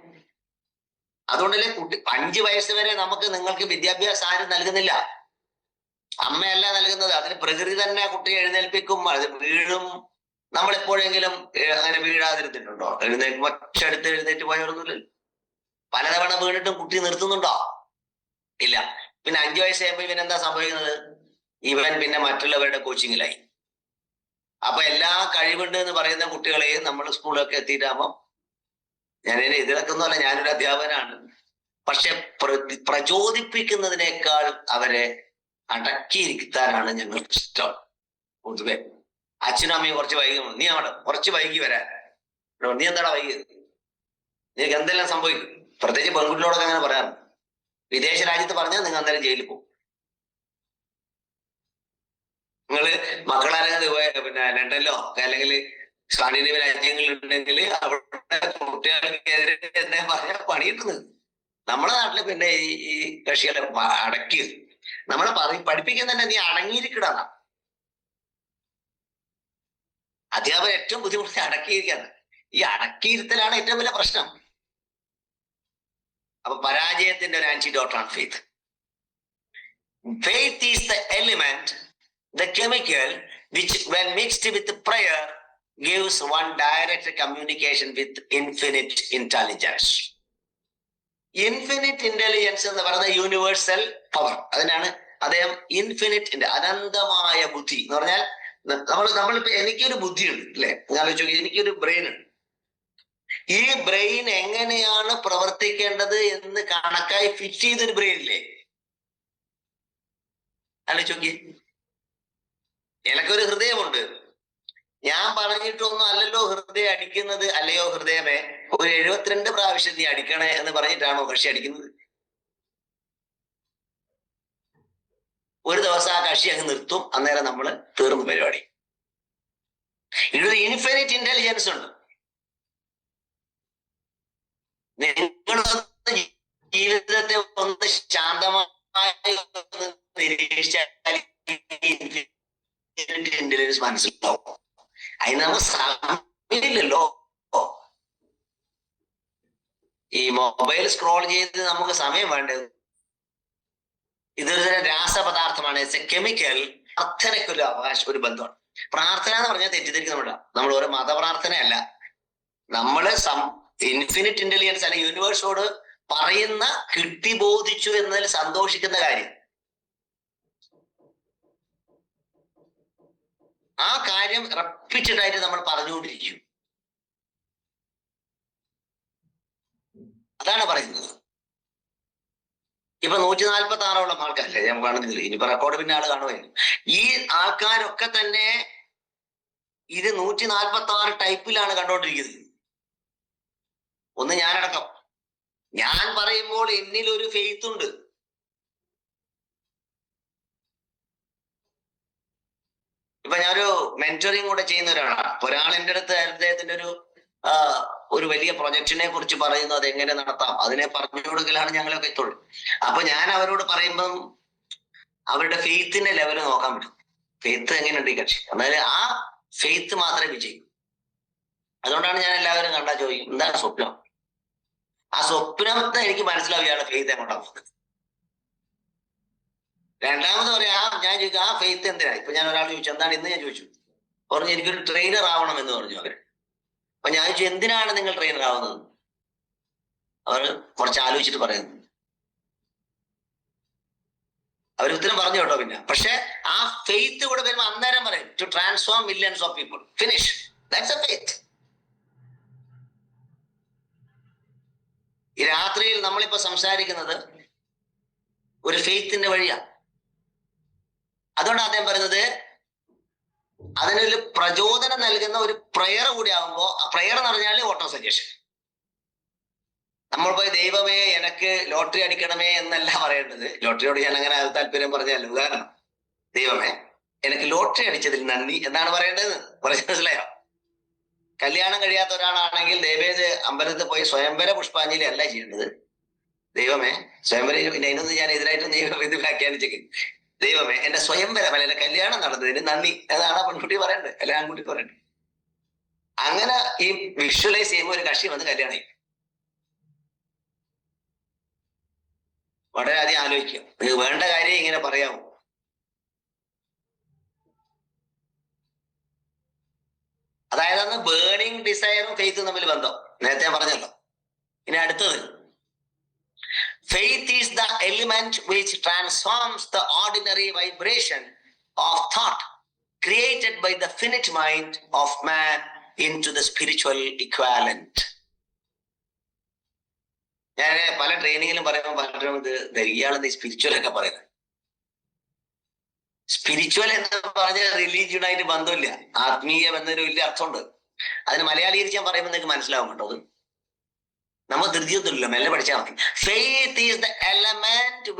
അതുകൊണ്ടല്ലേ 5 വയസ്സ് വരെ നിങ്ങൾക്ക് വിദ്യാഭ്യാസം ആരും നൽകുന്നില്ല, അമ്മയല്ല നൽകുന്നത്. അതിന് പ്രകൃതി തന്നെ കുട്ടിയെ എഴുന്നേൽപ്പിക്കും, അത് വീഴും. നമ്മൾ എപ്പോഴെങ്കിലും അങ്ങനെ വീഴാതിരുന്നിട്ടുണ്ടോ? ഒറ്റടുത്ത് എഴുന്നേറ്റ് പോയവരൊന്നുമില്ല. പലതവണ വീണിട്ടും കുട്ടി നിർത്തുന്നുണ്ടോ? ഇല്ല. പിന്നെ 5 വയസ്സായപ്പോ ഇവൻ എന്താ സംഭവിക്കുന്നത്? ഇവൻ പിന്നെ മറ്റുള്ളവരുടെ കോച്ചിങ്ങിലായി. അപ്പൊ എല്ലാ കഴിവുണ്ട് എന്ന് പറയുന്ന കുട്ടികളെയും നമ്മൾ സ്കൂളിലൊക്കെ എത്തിയിട്ടാകുമ്പോൾ, ഇതിലൊക്കെ ഒന്നുമല്ല, ഞാനൊരു അധ്യാപകനാണ്, പക്ഷെ പ്രചോദിപ്പിക്കുന്നതിനേക്കാൾ അവരെ അടക്കിയിരിക്കാനാണ് ഞങ്ങൾക്ക് ഇഷ്ടം. പൊതുവെ അച്ഛനും അമ്മയും കുറച്ച് വൈകി, നീ അവിടെ കുറച്ച് വൈകി വരാൻ, നീ എന്താടാ വൈകിയത്, നിനക്ക് എന്തെല്ലാം സംഭവിക്കും. പ്രത്യേകിച്ച് പെൺകുട്ടികളോടൊക്കെ അങ്ങനെ പറയാറുണ്ട്. വിദേശ രാജ്യത്ത് പറഞ്ഞാൽ നിങ്ങൾ അന്നേരം ജയിലിൽ പോകും. നിങ്ങള് മക്കളാരെങ്കിലും പിന്നെ ലണ്ടനിലോ അല്ലെങ്കിൽ സ്കാൻഡിനേവ്യൻ രാജ്യങ്ങളിലുണ്ടെങ്കിൽ അവിടെ കുട്ടികൾക്കെതിരെ എന്നെ പറഞ്ഞാൽ പണിയിട്ടുന്നത്. നമ്മുടെ നാട്ടില് പിന്നെ ഈ കക്ഷികളെ അടക്കിയത് നമ്മളെ പഠിപ്പിക്കാൻ തന്നെ നീ അടങ്ങിയിരിക്കടാ. അധ്യാപകർ ഏറ്റവും ബുദ്ധിമുട്ട് അടക്കിയിരിക്കാണ്. ഈ അടക്കിയിരുത്തലാണ് ഏറ്റവും വലിയ പ്രശ്നം. അപ്പൊ പരാജയത്തിന്റെ ഒരു ആന്റിഡോട്ടാണ് faith. Faith is the element, the chemical which when mixed with prayer gives one direct communication with infinite intelligence. Infinite intelligence എന്ന് പറയുന്ന യൂണിവേഴ്സൽ പവർ, അതിനാണ് അദ്ദേഹം ഇൻഫിനിറ്റ്, അനന്തമായ ബുദ്ധി എന്ന് പറഞ്ഞാൽ നമ്മളിപ്പോ എനിക്കൊരു ബുദ്ധിയുണ്ട് അല്ലെ, ആലോചിച്ചു, എനിക്കൊരു ബ്രെയിൻ ഉണ്ട്. ഈ ബ്രെയിൻ എങ്ങനെയാണ് പ്രവർത്തിക്കേണ്ടത് എന്ന് കണക്കായി ഫിറ്റ് ചെയ്തൊരു ബ്രെയിൻ ഇല്ലേ, ആലോചിച്ചു. എനിക്കൊരു ഹൃദയമുണ്ട്, ഞാൻ പറഞ്ഞിട്ടൊന്നും അല്ലല്ലോ ഹൃദയം അടിക്കുന്നത്. അല്ലയോ ഹൃദയമേ, ഒരു 72 പ്രാവശ്യം നീ അടിക്കണേ എന്ന് പറഞ്ഞിട്ടാണോ കക്ഷി അടിക്കുന്നത്? ഒരു ദിവസം ആ കക്ഷി അങ്ങ് നിർത്തും, അന്നേരം നമ്മൾ തീർന്നു പരിപാടി. ഇതൊരു ഇൻഫിനിറ്റ് ഇന്റലിജൻസ് ഉണ്ട്. നിങ്ങൾ ജീവിതത്തെ ഒന്ന് ശാന്തമായി നിരീക്ഷിച്ചാൽ ഇന്റലിജൻസ് മനസ്സിലാവും. അതിന് നമുക്ക് സമയമില്ലല്ലോ. ഈ മൊബൈൽ സ്ക്രോൾ ചെയ്ത് നമുക്ക് സമയം വേണ്ടത്. ഇതൊരു തരം രാസപദാർത്ഥമാണ്, കെമിക്കൽ. പ്രാർത്ഥനയ്ക്കൊരു ഒരു ബന്ധമാണ്. പ്രാർത്ഥന എന്ന് പറഞ്ഞാൽ തെറ്റിദ്ധരിക്കുന്നുണ്ട്. നമ്മൾ ഒരു മതപ്രാർത്ഥനയല്ല, നമ്മള് ഇൻഫിനിറ്റ് ഇന്റലിജൻസ് അല്ലെങ്കിൽ യൂണിവേഴ്സോട് പറയുന്ന കിട്ടിബോധിച്ചു എന്നതിൽ സന്തോഷിക്കുന്ന കാര്യം. ആ കാര്യം റപ്പിച്ചിട്ടായിട്ട് നമ്മൾ പറഞ്ഞുകൊണ്ടിരിക്കും. അതാണ് പറയുന്നത്. ഇപ്പൊ 146 ആൾക്കാരല്ലേ ഞാൻ കാണുന്നില്ല, ഇനിയിപ്പോ റെക്കോർഡ് പിന്നെ ആള് കാണുമായിരുന്നു. ഈ ആൾക്കാരൊക്കെ തന്നെ ഇത് 146 ടൈപ്പിലാണ് കണ്ടോണ്ടിരിക്കുന്നത്. ഒന്ന് ഞാനടക്കം. ഞാൻ പറയുമ്പോൾ എന്നിൽ ഒരു ഫെയ്ത്ത് ഉണ്ട്. ഇപ്പൊ ഞാനൊരു മെന്ററിങ് കൂടെ ചെയ്യുന്ന ഒരാളാണ്. ഒരാൾ എൻ്റെ അടുത്ത് അദ്ദേഹത്തിന്റെ ഒരു വലിയ പ്രൊജക്റ്റിനെ കുറിച്ച് പറയുന്നു, അത് എങ്ങനെ നടത്താം, അതിനെ പറഞ്ഞു കൊടുക്കലാണ് ഞങ്ങളൊക്കെ തൊഴിൽ. അപ്പൊ ഞാൻ അവരോട് പറയുമ്പം അവരുടെ ഫെയ്ത്തിന്റെ ലെവൽ നോക്കാൻ പറ്റും. ഫെയ്ത്ത് എങ്ങനെയുണ്ട് ഈ കക്ഷി, എന്നാല് ആ ഫെയ്ത്ത് മാത്രമേ വിജയിക്കൂ. അതുകൊണ്ടാണ് ഞാൻ എല്ലാവരും കണ്ടാ ചോദിക്കും, എന്താണ് സ്വപ്നം? ആ സ്വപ്നത്തെ എനിക്ക് മനസ്സിലാവും ഇയാളുടെ ഫെയ്ത്ത് എങ്ങോട്ടാണ് പോകുന്നത്. രണ്ടാമത് പറയാ, ഞാൻ ചോദിച്ചു ആ ഫെയ്ത്ത് എന്തിനാ. ഇപ്പൊ ഞാൻ ഒരാൾ ചോദിച്ചു എന്താണ് ഇന്ന്, ഞാൻ ചോദിച്ചു, പറഞ്ഞു എനിക്കൊരു ട്രെയിനർ ആവണം എന്ന് പറഞ്ഞു അവര്. അപ്പൊ ഞാൻ ചോദിച്ചു എന്തിനാണ് നിങ്ങൾ ട്രെയിനർ ആവുന്നത്? അവർ കുറച്ച് ആലോചിച്ചിട്ട് പറയുന്നു. അവർ ഉത്തരം പറഞ്ഞു കേട്ടോ. പിന്നെ പക്ഷെ ആ ഫെയ്ത്ത് കൂടെ വരുമ്പോ അന്നേരം പറയും to transform millions of people, finish, that's a faith. ഈ രാത്രിയിൽ നമ്മളിപ്പോ സംസാരിക്കുന്നത് ഒരു ഫെയ്ത്തിന്റെ വഴിയാണ്. അതുകൊണ്ടാണ് അദ്ദേഹം പറയുന്നത് അതിനൊരു പ്രചോദനം നൽകുന്ന ഒരു പ്രയർ കൂടി ആകുമ്പോ, പ്രയർ എന്ന് പറഞ്ഞാൽ ഓട്ടോ സജഷൻ. നമ്മൾ പോയി ദൈവമേ എനിക്ക് ലോട്ടറി അടിക്കണമേ എന്നല്ല പറയേണ്ടത്. ലോട്ടറിയോട് ഞാൻ അങ്ങനെ താല്പര്യം പറഞ്ഞല്ലോ. ഉദാഹരണം, ദൈവമേ എനിക്ക് ലോട്ടറി അടിച്ചതിൽ നന്ദി എന്നാണ് പറയേണ്ടത്. പറഞ്ഞു മനസ്സിലായോ? കല്യാണം കഴിയാത്ത ഒരാളാണെങ്കിൽ ദൈവേത് അമ്പലത്തിൽ പോയി സ്വയംവര പുഷ്പാഞ്ജലി അല്ല ചെയ്യേണ്ടത്. ദൈവമേ സ്വയംവര, പിന്നെ അതിനൊന്നും ഞാൻ എതിരായിട്ട് ഇത് വ്യാഖ്യാനിച്ചേക്ക്. ദൈവമേ എന്റെ സ്വയംവരം അല്ലെ കല്യാണം നടന്നതിന് നന്ദി എന്നാണ് ആ പെൺകുട്ടി പറയേണ്ടത്, അല്ലെ ആൺകുട്ടി പറയേണ്ടത്. അങ്ങനെ ഈ വിഷ്വലൈസ് ചെയ്യുമ്പോൾ ഒരു കക്ഷി വന്ന് കല്യാണം ചെയ്യും. വളരെയധികം ആലോചിക്കുക. നിങ്ങൾക്ക് വേണ്ട കാര്യം ഇങ്ങനെ പറയാമോ? അതായത് അന്ന് ബേണിംഗ് ഡിസയറും ഫെയ്ത്തും തമ്മിൽ ബന്ധം നേരത്തെ ഞാൻ പറഞ്ഞല്ലോ. ഇനി അടുത്തത്, faith is the element which transforms the ordinary vibration of thought created by the finite mind of man into the spiritual equivalent. ഞാൻ പല ട്രെയിനിങ്ങിലും പറയുമ്പോൾ പലരും ഇത് ഇയാളെന്ന് സ്പിരിച്വൽ ഒക്കെ പറയുന്നത്. സ്പിരിച്വൽ എന്ന് പറഞ്ഞാൽ റിലീജിയനായിട്ട് ബന്ധമില്ല, ആത്മീയ ബന്ധത്തിന് വലിയ അർത്ഥമുണ്ട്. അതിന് മലയാളീകരിച്ച് ഞാൻ പറയുമ്പോൾ നിങ്ങൾക്ക് മനസ്സിലാവും കേട്ടോ. അത് നമ്മൾ ധൃതിയൊന്നുമില്ല, മെല്ലെ പഠിച്ചാൽ മതി. Faith is the element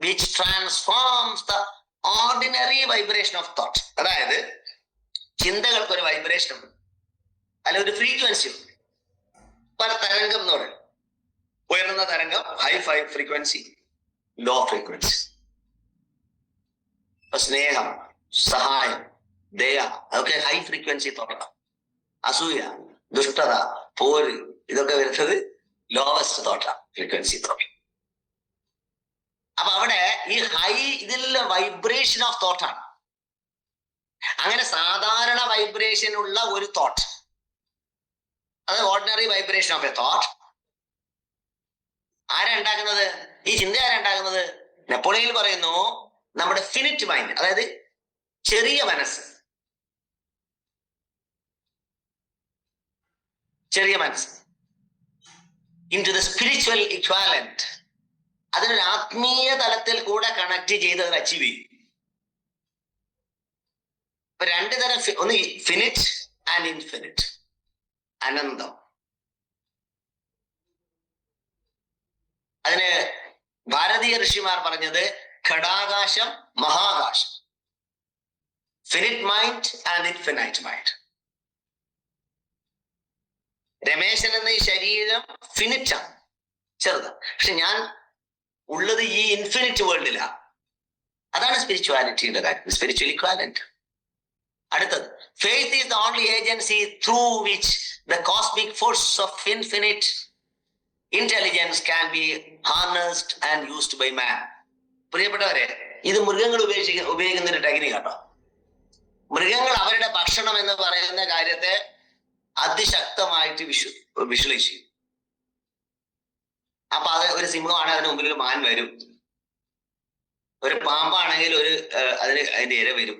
which transforms the ordinary vibration of thought. അതായത് ചിന്തകൾക്ക് ഒരു വൈബ്രേഷൻ ഉണ്ട്, അല്ല ഒരു ഫ്രീക്വൻസി ഉണ്ട്. പല തരംഗം എന്ന് പറയും. ഉയർന്ന തരംഗം ഹൈ ഫ്രീക്വൻസി, ലോ ഫ്രീക്വൻസി. സ്നേഹം, സഹായം, ദയ, അതൊക്കെ ഹൈ ഫ്രീക്വൻസി തോട്ടം. അസൂയ, ദുഷ്ടത, പോര്, ഇതൊക്കെ വരുന്നത് ലോവസ്റ്റ് തോട്ടം, ഫ്രീക്വൻസി തോട്ടം. അപ്പൊ അവിടെ ഈ ഹൈ ഇതിൽ വൈബ്രേഷൻ ഓഫ് തോട്ടാണ്. അങ്ങനെ സാധാരണ വൈബ്രേഷൻ ഉള്ള ഒരു തോട്ട്, അത് ordinary vibration of A thought. ആരാ ഉണ്ടാക്കുന്നത്? ഈ ചിന്ത ആരാ ഉണ്ടാക്കുന്നത്? നെപ്പോളിയൻ പറയുന്നു നമ്മുടെ ഫിനിറ്റ് മൈൻഡ്, അതായത് ചെറിയ മനസ്സ്, into the spiritual equivalent, അതിനൊരു ആത്മീയ തലത്തിൽ കൂടെ കണക്ട് ചെയ്ത് അത് അച്ചീവ് ചെയ്യും. ഇപ്പൊ രണ്ടു തരം, ഒന്ന് ഫിനിറ്റ് ആൻഡ് ഇൻഫിനിറ്റ്, അനന്തം. അതിന് ഭാരതീയ ഋഷിമാർ പറഞ്ഞത് ഘടാകാശം, മഹാകാശം. Finite mind and infinite mind. Rameshan എന്ന ഈ ശരീരം ഫിനിറ്റാണ്, ചെറുതാണ്. പക്ഷെ ഞാൻ ഉള്ളത് ഈ ഇൻഫിനിറ്റ് വേൾഡിലാണ്. അതാണ് സ്പിരിച്വാലിറ്റിയുടെ കാര്യം, സ്പിരിച്വൽ ഇക്വാലന്റ്. അടുത്തത്, faith is the only agency through which the cosmic force of infinite intelligence can be harnessed and used by man. പ്രിയപ്പെട്ടവരെ, ഇത് മൃഗങ്ങൾ ഉപയോഗിക്കുന്ന ഒരു ടെക്നിക് കേട്ടോ. മൃഗങ്ങൾ അവരുടെ ഭക്ഷണം എന്ന് പറയുന്ന കാര്യത്തെ അതിശക്തമായിട്ട് വിഷ്വലൈസ് ചെയ്യും. അപ്പൊ അത് ഒരു സിംഹമാണെങ്കിൽ അതിന് മുമ്പിൽ ഒരു മാൻ വരും, ഒരു പാമ്പാണെങ്കിൽ അതിന്റെ ഇര വരും.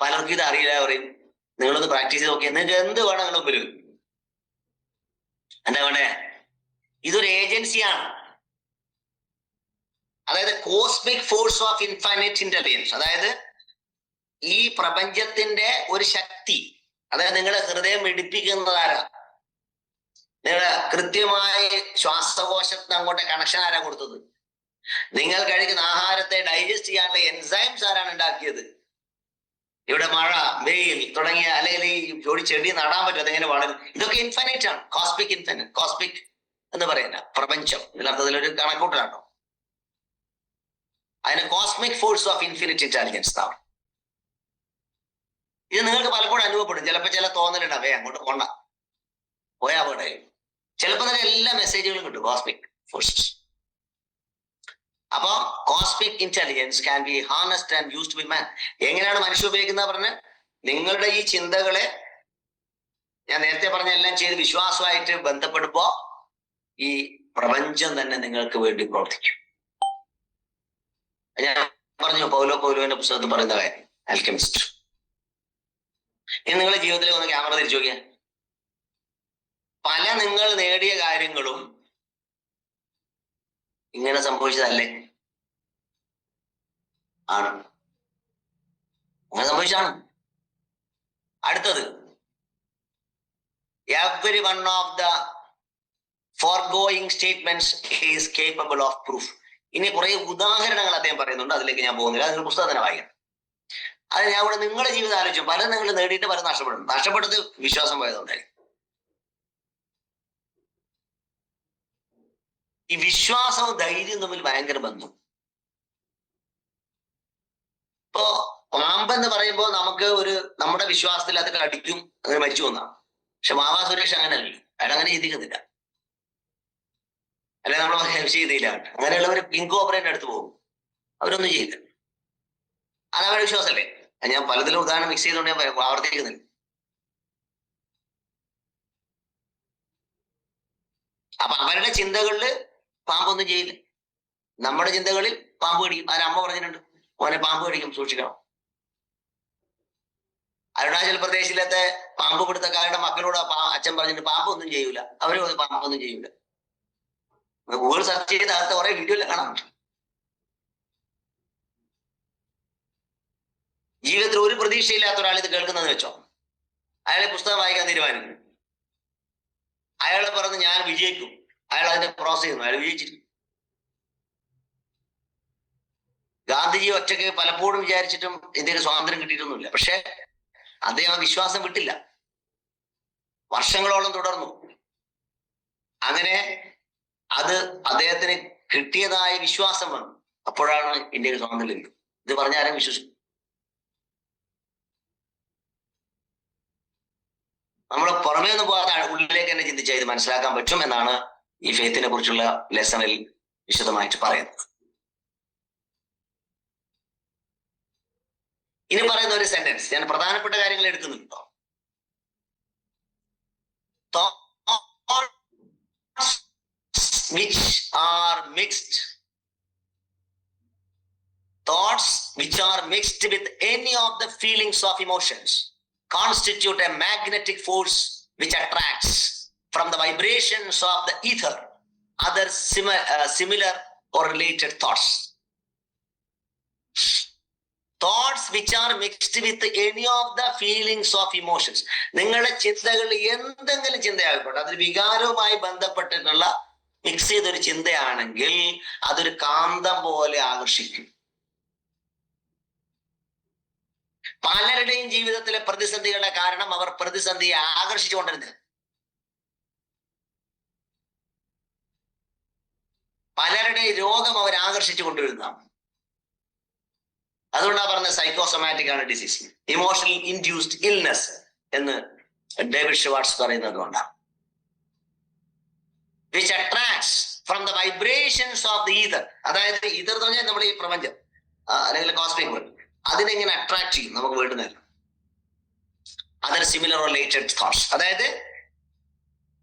പലർക്കും ഇത് അറിയില്ല, പറയും നിങ്ങളൊന്ന് പ്രാക്ടീസ് ചെയ്ത് നോക്കിയാൽ നിങ്ങൾക്ക് എന്ത് വേണം നിങ്ങളുടെ മുമ്പിൽ വരും. എന്താ വേണ്ടേ? ഇതൊരു ഏജൻസിയാണ്. അതായത് cosmic force of infinite intelligence, അതായത് ഈ പ്രപഞ്ചത്തിന്റെ ഒരു ശക്തി. അതായത് നിങ്ങളെ ഹൃദയം ഇടിപ്പിക്കുന്നതാരാ? നിങ്ങളെ കൃത്യമായി ശ്വാസകോശത്തിന് അങ്ങോട്ട് കണക്ഷൻ ആരാ കൊടുത്തത്? നിങ്ങൾ കഴിക്കുന്ന ആഹാരത്തെ ഡൈജസ്റ്റ് ചെയ്യാനുള്ള എൻസൈംസ് ആരാണ് ഉണ്ടാക്കിയത്? ഇവിടെ മഴ, വെയിൽ തുടങ്ങിയ, അല്ലെങ്കിൽ ഈ ജോഡി ചെടി നടാൻ പറ്റും, അതെങ്ങനെ വളരും? ഇതൊക്കെ ഇൻഫൈനൈറ്റ് ആണ്. കോസ്മിക് എന്ന് പറയുന്ന പ്രപഞ്ചം ഇതിനർത്ഥത്തിൽ ഒരു കണക്കൂട്ടലാണോ? അതിന് cosmic force of infinite intelligence ആണ്. ഇത് നിങ്ങൾക്ക് പലപ്പോഴും അനുഭവപ്പെടും. ചിലപ്പോൾ ചില തോന്നലുണ്ടാവേ അങ്ങോട്ട് പോണ്ട, പോയാ പോട്ടെ. ചിലപ്പോൾ തന്നെ എല്ലാ മെസ്സേജുകളും കിട്ടും കോസ്മിക് ഫോഴ്സസ്. അപ്പൊ cosmic intelligence can be harnessed and used by man. എങ്ങനെയാണ് മനുഷ്യ ഉപയോഗിക്കുന്നത് പറഞ്ഞ്? നിങ്ങളുടെ ഈ ചിന്തകളെ ഞാൻ നേരത്തെ പറഞ്ഞ എല്ലാം ചെയ്ത് വിശ്വാസമായിട്ട് ബന്ധപ്പെടുമ്പോ ഈ പ്രപഞ്ചം തന്നെ നിങ്ങൾക്ക് വേണ്ടി പ്രവർത്തിക്കും. ഞാൻ പറഞ്ഞു പൗലോവിന്റെ പുസ്തകത്തിൽ പറയുന്ന കാര്യം, ആൽക്കെമിസ്റ്റ്. ഇനി നിങ്ങളുടെ ജീവിതത്തിൽ ഒന്ന് ക്യാമറ തിരിച്ചു നോക്കിയാൽ പല നിങ്ങൾ നേടിയ കാര്യങ്ങളും ഇങ്ങനെ സംഭവിച്ചതല്ലേ? ആണ്, അങ്ങനെ സംഭവിച്ചാണ്. അടുത്തത്, every one of the foregoing statements is capable of proof. ഇനി കുറെ ഉദാഹരണങ്ങൾ അദ്ദേഹം പറയുന്നുണ്ട്, അതിലേക്ക് ഞാൻ പോകുന്നില്ല, നിങ്ങൾ പുസ്തകം തന്നെ വായിക്കണം. അത് ഞാൻ ഇവിടെ നിങ്ങളുടെ ജീവിതം ആലോചിച്ചു. പല നിങ്ങൾ നേടിയിട്ട് പല നഷ്ടപ്പെട്ടത് വിശ്വാസം പോയതുകൊണ്ടായി. ഈ വിശ്വാസവും ധൈര്യവും തമ്മിൽ ഭയങ്കര ബന്ധം. ഇപ്പോ പാമ്പെന്ന് പറയുമ്പോൾ നമുക്ക് നമ്മുടെ വിശ്വാസത്തിൽ അത് കടിക്കും, അങ്ങനെ മരിച്ചു വന്നാണ്. പക്ഷെ മാവാ സുരേഷ് അങ്ങനെയല്ല, അയാൾ അങ്ങനെ ചിന്തിക്കുന്നില്ല, അല്ലെ നമ്മൾ ചെയ്തില്ല. അങ്ങനെയുള്ളവർ പിങ്ക് ഓപ്പറേറ്റ് അടുത്ത് പോകും, അവരൊന്നും ചെയ്യില്ല. അത് അവരുടെ വിശ്വാസമല്ലേ? ഞാൻ പലതിലും ഉദാഹരണം മിക്സ് ചെയ്തുകൊണ്ട് ഞാൻ ആവർത്തിക്കുന്നില്ല. അപ്പൊ അവരുടെ ചിന്തകളിൽ പാമ്പൊന്നും ചെയ്യില്ല, നമ്മുടെ ചിന്തകളിൽ പാമ്പ് കടിക്കും. അമ്മ പറഞ്ഞിട്ടുണ്ട്, മോനെ പാമ്പ് കടിക്കും, സൂക്ഷിക്കണം. അരുണാചൽ പ്രദേശിലത്തെ പാമ്പ് പിടുത്തക്കാരുടെ മക്കളോട് അച്ഛൻ പറഞ്ഞിട്ട് പാമ്പൊന്നും ചെയ്യൂല, അവരും പാമ്പൊന്നും ചെയ്യൂല. ഗൂഗിൾ സെർച്ച് ചെയ്ത് അകത്ത് കുറെ വീഡിയോ എല്ലാം കാണാം. ജീവിതത്തിൽ ഒരു പ്രതീക്ഷയില്ലാത്ത ഒരാൾ ഇത് കേൾക്കുന്നത് വെച്ചോ, അയാളെ പുസ്തകം വായിക്കാൻ തീരുമാനിക്കും. അയാൾ പറഞ്ഞ് ഞാൻ വിജയിക്കും, അയാൾ അതിനെ ക്രോസ് ചെയ്യുന്നു, അയാൾ വിജയിച്ചിരിക്കും. ഗാന്ധിജി ഒറ്റയ്ക്ക് പലപ്പോഴും വിചാരിച്ചിട്ടും ഇന്ത്യക്ക് സ്വാതന്ത്ര്യം കിട്ടിയിട്ടൊന്നുമില്ല. പക്ഷെ അദ്ദേഹം വിശ്വാസം വിട്ടില്ല, വർഷങ്ങളോളം തുടർന്നു. അങ്ങനെ അത് അദ്ദേഹത്തിന് കിട്ടിയതായ വിശ്വാസം വന്നു. അപ്പോഴാണ് ഇന്ത്യക്ക് സ്വാതന്ത്ര്യം ലഭിക്കുന്നത്. ഇത് പറഞ്ഞ ആരും വിശ്വസിക്കും? നമ്മൾ പുറമേ നിന്ന് പോകാതെ ഉള്ളിലേക്ക് തന്നെ ചിന്തിച്ചാൽ ഇത് മനസ്സിലാക്കാൻ പറ്റും എന്നാണ് ഈ ഫെയ്ത്തിനെ കുറിച്ചുള്ള ലെസണിൽ വിശദമായിട്ട് പറയുന്നത്. ഇനി പറയുന്ന ഒരു സെന്റൻസ് ഞാൻ പ്രധാനപ്പെട്ട കാര്യങ്ങൾ എടുക്കുന്നുണ്ടോ. which are mixed thoughts which are mixed with any of the feelings of emotions constitute a magnetic force which attracts from the vibrations of the ether other similar or related thoughts. Thoughts which are mixed with any of the feelings of emotions. നിങ്ങളുടെ ചിന്തകൾ എന്തെങ്കിലും ചിന്തയാകട്ടെ, അതൊരു വികാരവുമായി ബന്ധപ്പെട്ടിട്ടുള്ള mix ചെയ്തൊരു ചിന്തയാണെങ്കിൽ അതൊരു കാന്തം പോലെ ആകർഷിക്കും. പലരുടെയും ജീവിതത്തിലെ പ്രതിസന്ധികളുടെ കാരണം അവർ പ്രതിസന്ധിയെ ആകർഷിച്ചുകൊണ്ടിരുന്നത്. പലരുടെ രോഗം അവർ ആകർഷിച്ചു കൊണ്ടുവരുന്നതാണ്. അതുകൊണ്ടാണ് പറഞ്ഞത് സൈക്കോസൊമാറ്റിക് ആണ് ഡിസീസ്, ഇമോഷണൽ ഇൻഡ്യൂസ്ഡ് ഇൽനെസ് എന്ന് ഡേവിഡ് ഷുവാർട്സ് പറയുന്നത് കൊണ്ടാണ്. Which attracts from the vibrations of the ether. അതായത് ഈതർ എന്ന് പറഞ്ഞാൽ നമ്മൾ ഈ പ്രപഞ്ചം അല്ലെങ്കിൽ കോസ്മിക് വേൾഡ്, അതിനെങ്ങനെ അട്രാക്ട് ചെയ്യും നമുക്ക് വേണ്ടുന്നില്ല. അതർ സിമിലർ റിലേറ്റഡ് തോട്ട്സ്, അതായത്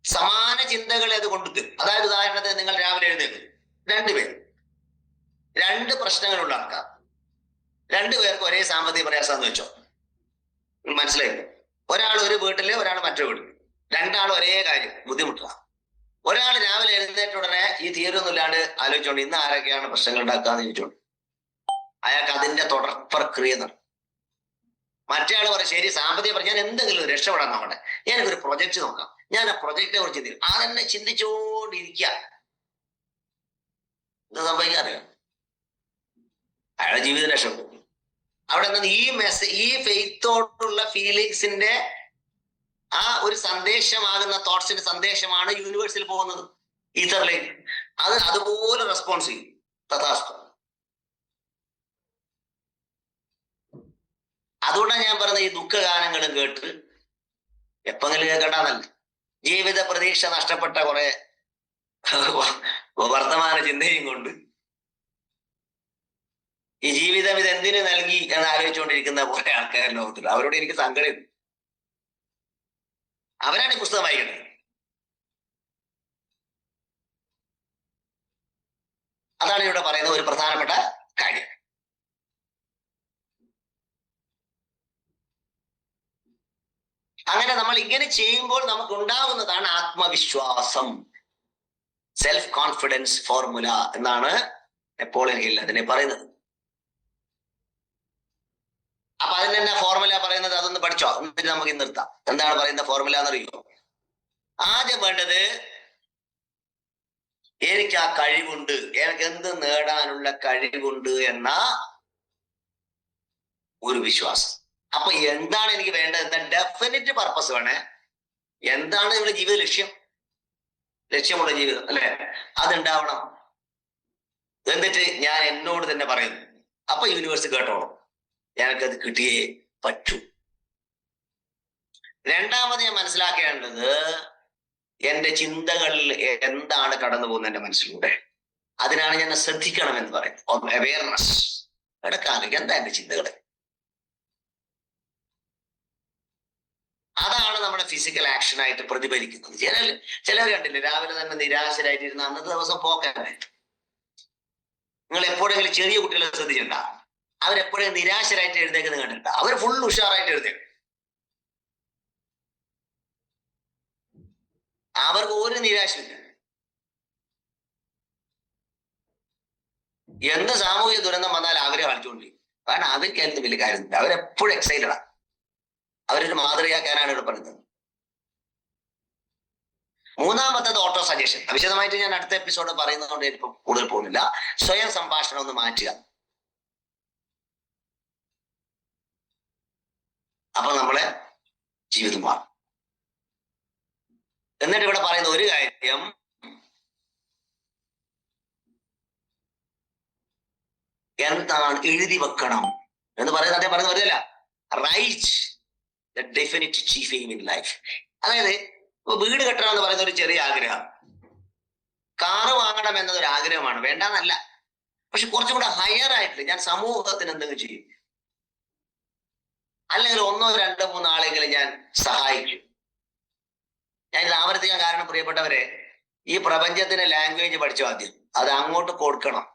സമാന ചിന്തകളെ അത് കൊണ്ടുതരും. അതായത് ഉദാഹരണത്തിന് നിങ്ങൾ രാവിലെ എഴുന്നേൽക്കും, രണ്ട് പ്രശ്നങ്ങളുള്ള ആൾക്കാർ, രണ്ടുപേർക്ക് ഒരേ സാമ്പത്തിക പ്രയാസം എന്ന് വെച്ചോ, മനസ്സിലായില്ല. ഒരാൾ ഒരു വീട്ടില്, ഒരാൾ മറ്റൊരു വീട്ടിൽ, രണ്ടാളും ഒരേ കാര്യം ബുദ്ധിമുട്ടാണ്. ഒരാൾ രാവിലെ എഴുന്നേറ്റ ഉടനെ ഈ തീരൊന്നും ഇല്ലാണ്ട് ആലോചിച്ചോണ്ട് ഇന്ന് ആരൊക്കെയാണ് പ്രശ്നങ്ങൾ ഉണ്ടാക്കാന്ന് ചോദിച്ചോണ്ട് അയാൾക്ക് അതിന്റെ തുടർ പ്രക്രിയ നടക്കും. മറ്റേ ആൾ പറയും ശരി സാമ്പത്തിക പ്രശ്നം, ഞാൻ എന്തെങ്കിലും രക്ഷപ്പെടാൻ നോക്കട്ടെ, എനിക്കൊരു പ്രൊജക്ട് നോക്കാം, ഞാൻ ആ പ്രൊജക്റ്റിനെ കുറിച്ച് ചിന്തിക്കും. അതെന്നെ ചിന്തിച്ചുകൊണ്ടിരിക്കുക. എന്താ സംഭവിക്കാറില്ല, അയാളുടെ ജീവിതം രക്ഷപ്പെടും. അവിടെ നിന്ന് ഈ ഫെയ്ത്തോടുള്ള ഫീലിങ്സിന്റെ ആ ഒരു സന്ദേശമാകുന്ന തോട്ട്സിന്റെ സന്ദേശമാണ് യൂണിവേഴ്സിൽ പോകുന്നത്, ഈതറിലേക്ക്. അത് അതുപോലെ റെസ്പോൺസ് ചെയ്യും. തഥാസ്തു. അതുകൊണ്ടാണ് ഞാൻ പറഞ്ഞത് ഈ ദുഃഖഗാനങ്ങളും കേട്ട് എപ്പെങ്കിലും കേൾക്കണ്ടെന്നല്ല. ജീവിത പ്രതീക്ഷ നഷ്ടപ്പെട്ട കുറെ വർത്തമാന ചിന്തയും കൊണ്ട് ഈ ജീവിതം ഇത് എന്തിനു നൽകി എന്ന് ആലോചിച്ചുകൊണ്ടിരിക്കുന്ന കുറെ ആൾക്കാർ ലോകത്തുണ്ട്. അവരോട് എനിക്ക് സങ്കടം. അവരാണ് ഈ പുസ്തകം വായിക്കുന്നത്. അതാണ് ഇവിടെ പറയുന്ന ഒരു പ്രധാനപ്പെട്ട കാര്യം. അങ്ങനെ നമ്മൾ ഇങ്ങനെ ചെയ്യുമ്പോൾ നമുക്ക് ഉണ്ടാകുന്നതാണ് ആത്മവിശ്വാസം, സെൽഫ് കോൺഫിഡൻസ് ഫോർമുല എന്നാണ് നെപ്പോളിയൻ ഹിൽ അതിനെ പറയുന്നത്. അപ്പൊ അതിനെന്നെ ഫോർമുല പറയുന്നത്, അതൊന്ന് പഠിച്ചോ, എന്നിട്ട് നമുക്ക് നിർത്താം. എന്താണ് പറയുന്ന ഫോർമുല എന്നറിയോ? ആദ്യം വേണ്ടത് എനിക്ക് ആ കഴിവുണ്ട്, എനിക്ക് എന്ത് നേടാനുള്ള കഴിവുണ്ട് എന്ന ഒരു വിശ്വാസം. അപ്പൊ എന്താണ് എനിക്ക് വേണ്ടത്? എന്താ ഡെഫിനിറ്റ് പർപ്പസ് വേണേ. എന്താണ് ഇവിടെ ജീവിത ലക്ഷ്യമുള്ള ജീവിതം അല്ലെ, അതുണ്ടാവണം. എന്നിട്ട് ഞാൻ എന്നോട് തന്നെ പറയുന്നു, അപ്പൊ യൂണിവേഴ്സ് കേട്ടോളൂ, എനിക്കത് കിട്ടിയേ പറ്റൂ. രണ്ടാമത് ഞാൻ മനസ്സിലാക്കേണ്ടത് എന്റെ ചിന്തകളിൽ എന്താണ് കടന്നു പോകുന്നത് എന്റെ മനസ്സിലൂടെ, അതിനാണ് ഞാൻ ശ്രദ്ധിക്കണം എന്ന് പറയുന്നത്. അവയർനെസ്. ഇടക്കാലം എന്താ എന്റെ ചിന്തകൾ, അതാണ് നമ്മുടെ ഫിസിക്കൽ ആക്ഷൻ ആയിട്ട് പ്രതിഫലിക്കുന്നത്. ചിലർ കണ്ടില്ലേ, രാവിലെ തന്നെ നിരാശരായിട്ടിരുന്ന അന്നത്തെ ദിവസം പോക്കാനായിട്ട്. നിങ്ങൾ എപ്പോഴെങ്കിലും ചെറിയ കുട്ടികളെ ശ്രദ്ധിച്ചിട്ടുണ്ടാവും, അവരെപ്പോഴും നിരാശരായിട്ട് എഴുന്നേക്കുന്നത് കണ്ടിട്ടുണ്ടാവും. അവർ ഫുൾ ഉഷാറായിട്ട് എഴുന്നേക്കും, അവർക്ക് ഒരു നിരാശയില്ല. എന്ത് സാമൂഹിക ദുരന്തം വന്നാലും അവരെ കളിച്ചുകൊണ്ടിരിക്കും. കാരണം അവർക്ക് എന്ത് വലിയ കാര്യമില്ല, അവരെപ്പോഴും എക്സൈറ്റഡാ. അവരൊരു മാതൃകയാക്കാനാണ് ഇവിടെ പറയുന്നത്. മൂന്നാമത്തത് ഓട്ടോ സജഷൻ. വിശദമായിട്ട് ഞാൻ അടുത്ത എപ്പിസോഡ് പറയുന്നതുകൊണ്ട് ഇപ്പം കൂടുതൽ പോകുന്നില്ല. സ്വയം സംഭാഷണം ഒന്ന് മാറ്റുക. അപ്പൊ നമ്മളെ ജീവിതം മാറും. എന്നിട്ട് ഇവിടെ പറയുന്ന ഒരു കാര്യം, എന്താണ് എഴുതി വെക്കണം എന്ന് പറയുന്നത്. അദ്ദേഹം പറയുന്നത് വെറുതെയല്ല, write the definite chief aim in life. അതായത് വീട് കെട്ടണം എന്ന് പറയുന്ന ഒരു ചെറിയ ആഗ്രഹം, കാറ് വാങ്ങണം എന്നതൊരു ആഗ്രഹമാണ്, വേണ്ടെന്നല്ല. പക്ഷെ കുറച്ചും കൂടെ ഹയർ ആയിട്ട് ഞാൻ സമൂഹത്തിന് എന്തെങ്കിലും ചെയ്യും, അല്ലെങ്കിൽ 1, 2, 3 ആളെങ്കിലും ഞാൻ സഹായിക്കും. ഞാൻ ഇത് ആവർത്തിക്കാൻ കാരണം, പ്രിയപ്പെട്ടവരെ, ഈ പ്രപഞ്ചത്തിന് ലാംഗ്വേജ് പഠിച്ചു ആദ്യം. അത് അങ്ങോട്ട് കൊടുക്കണം,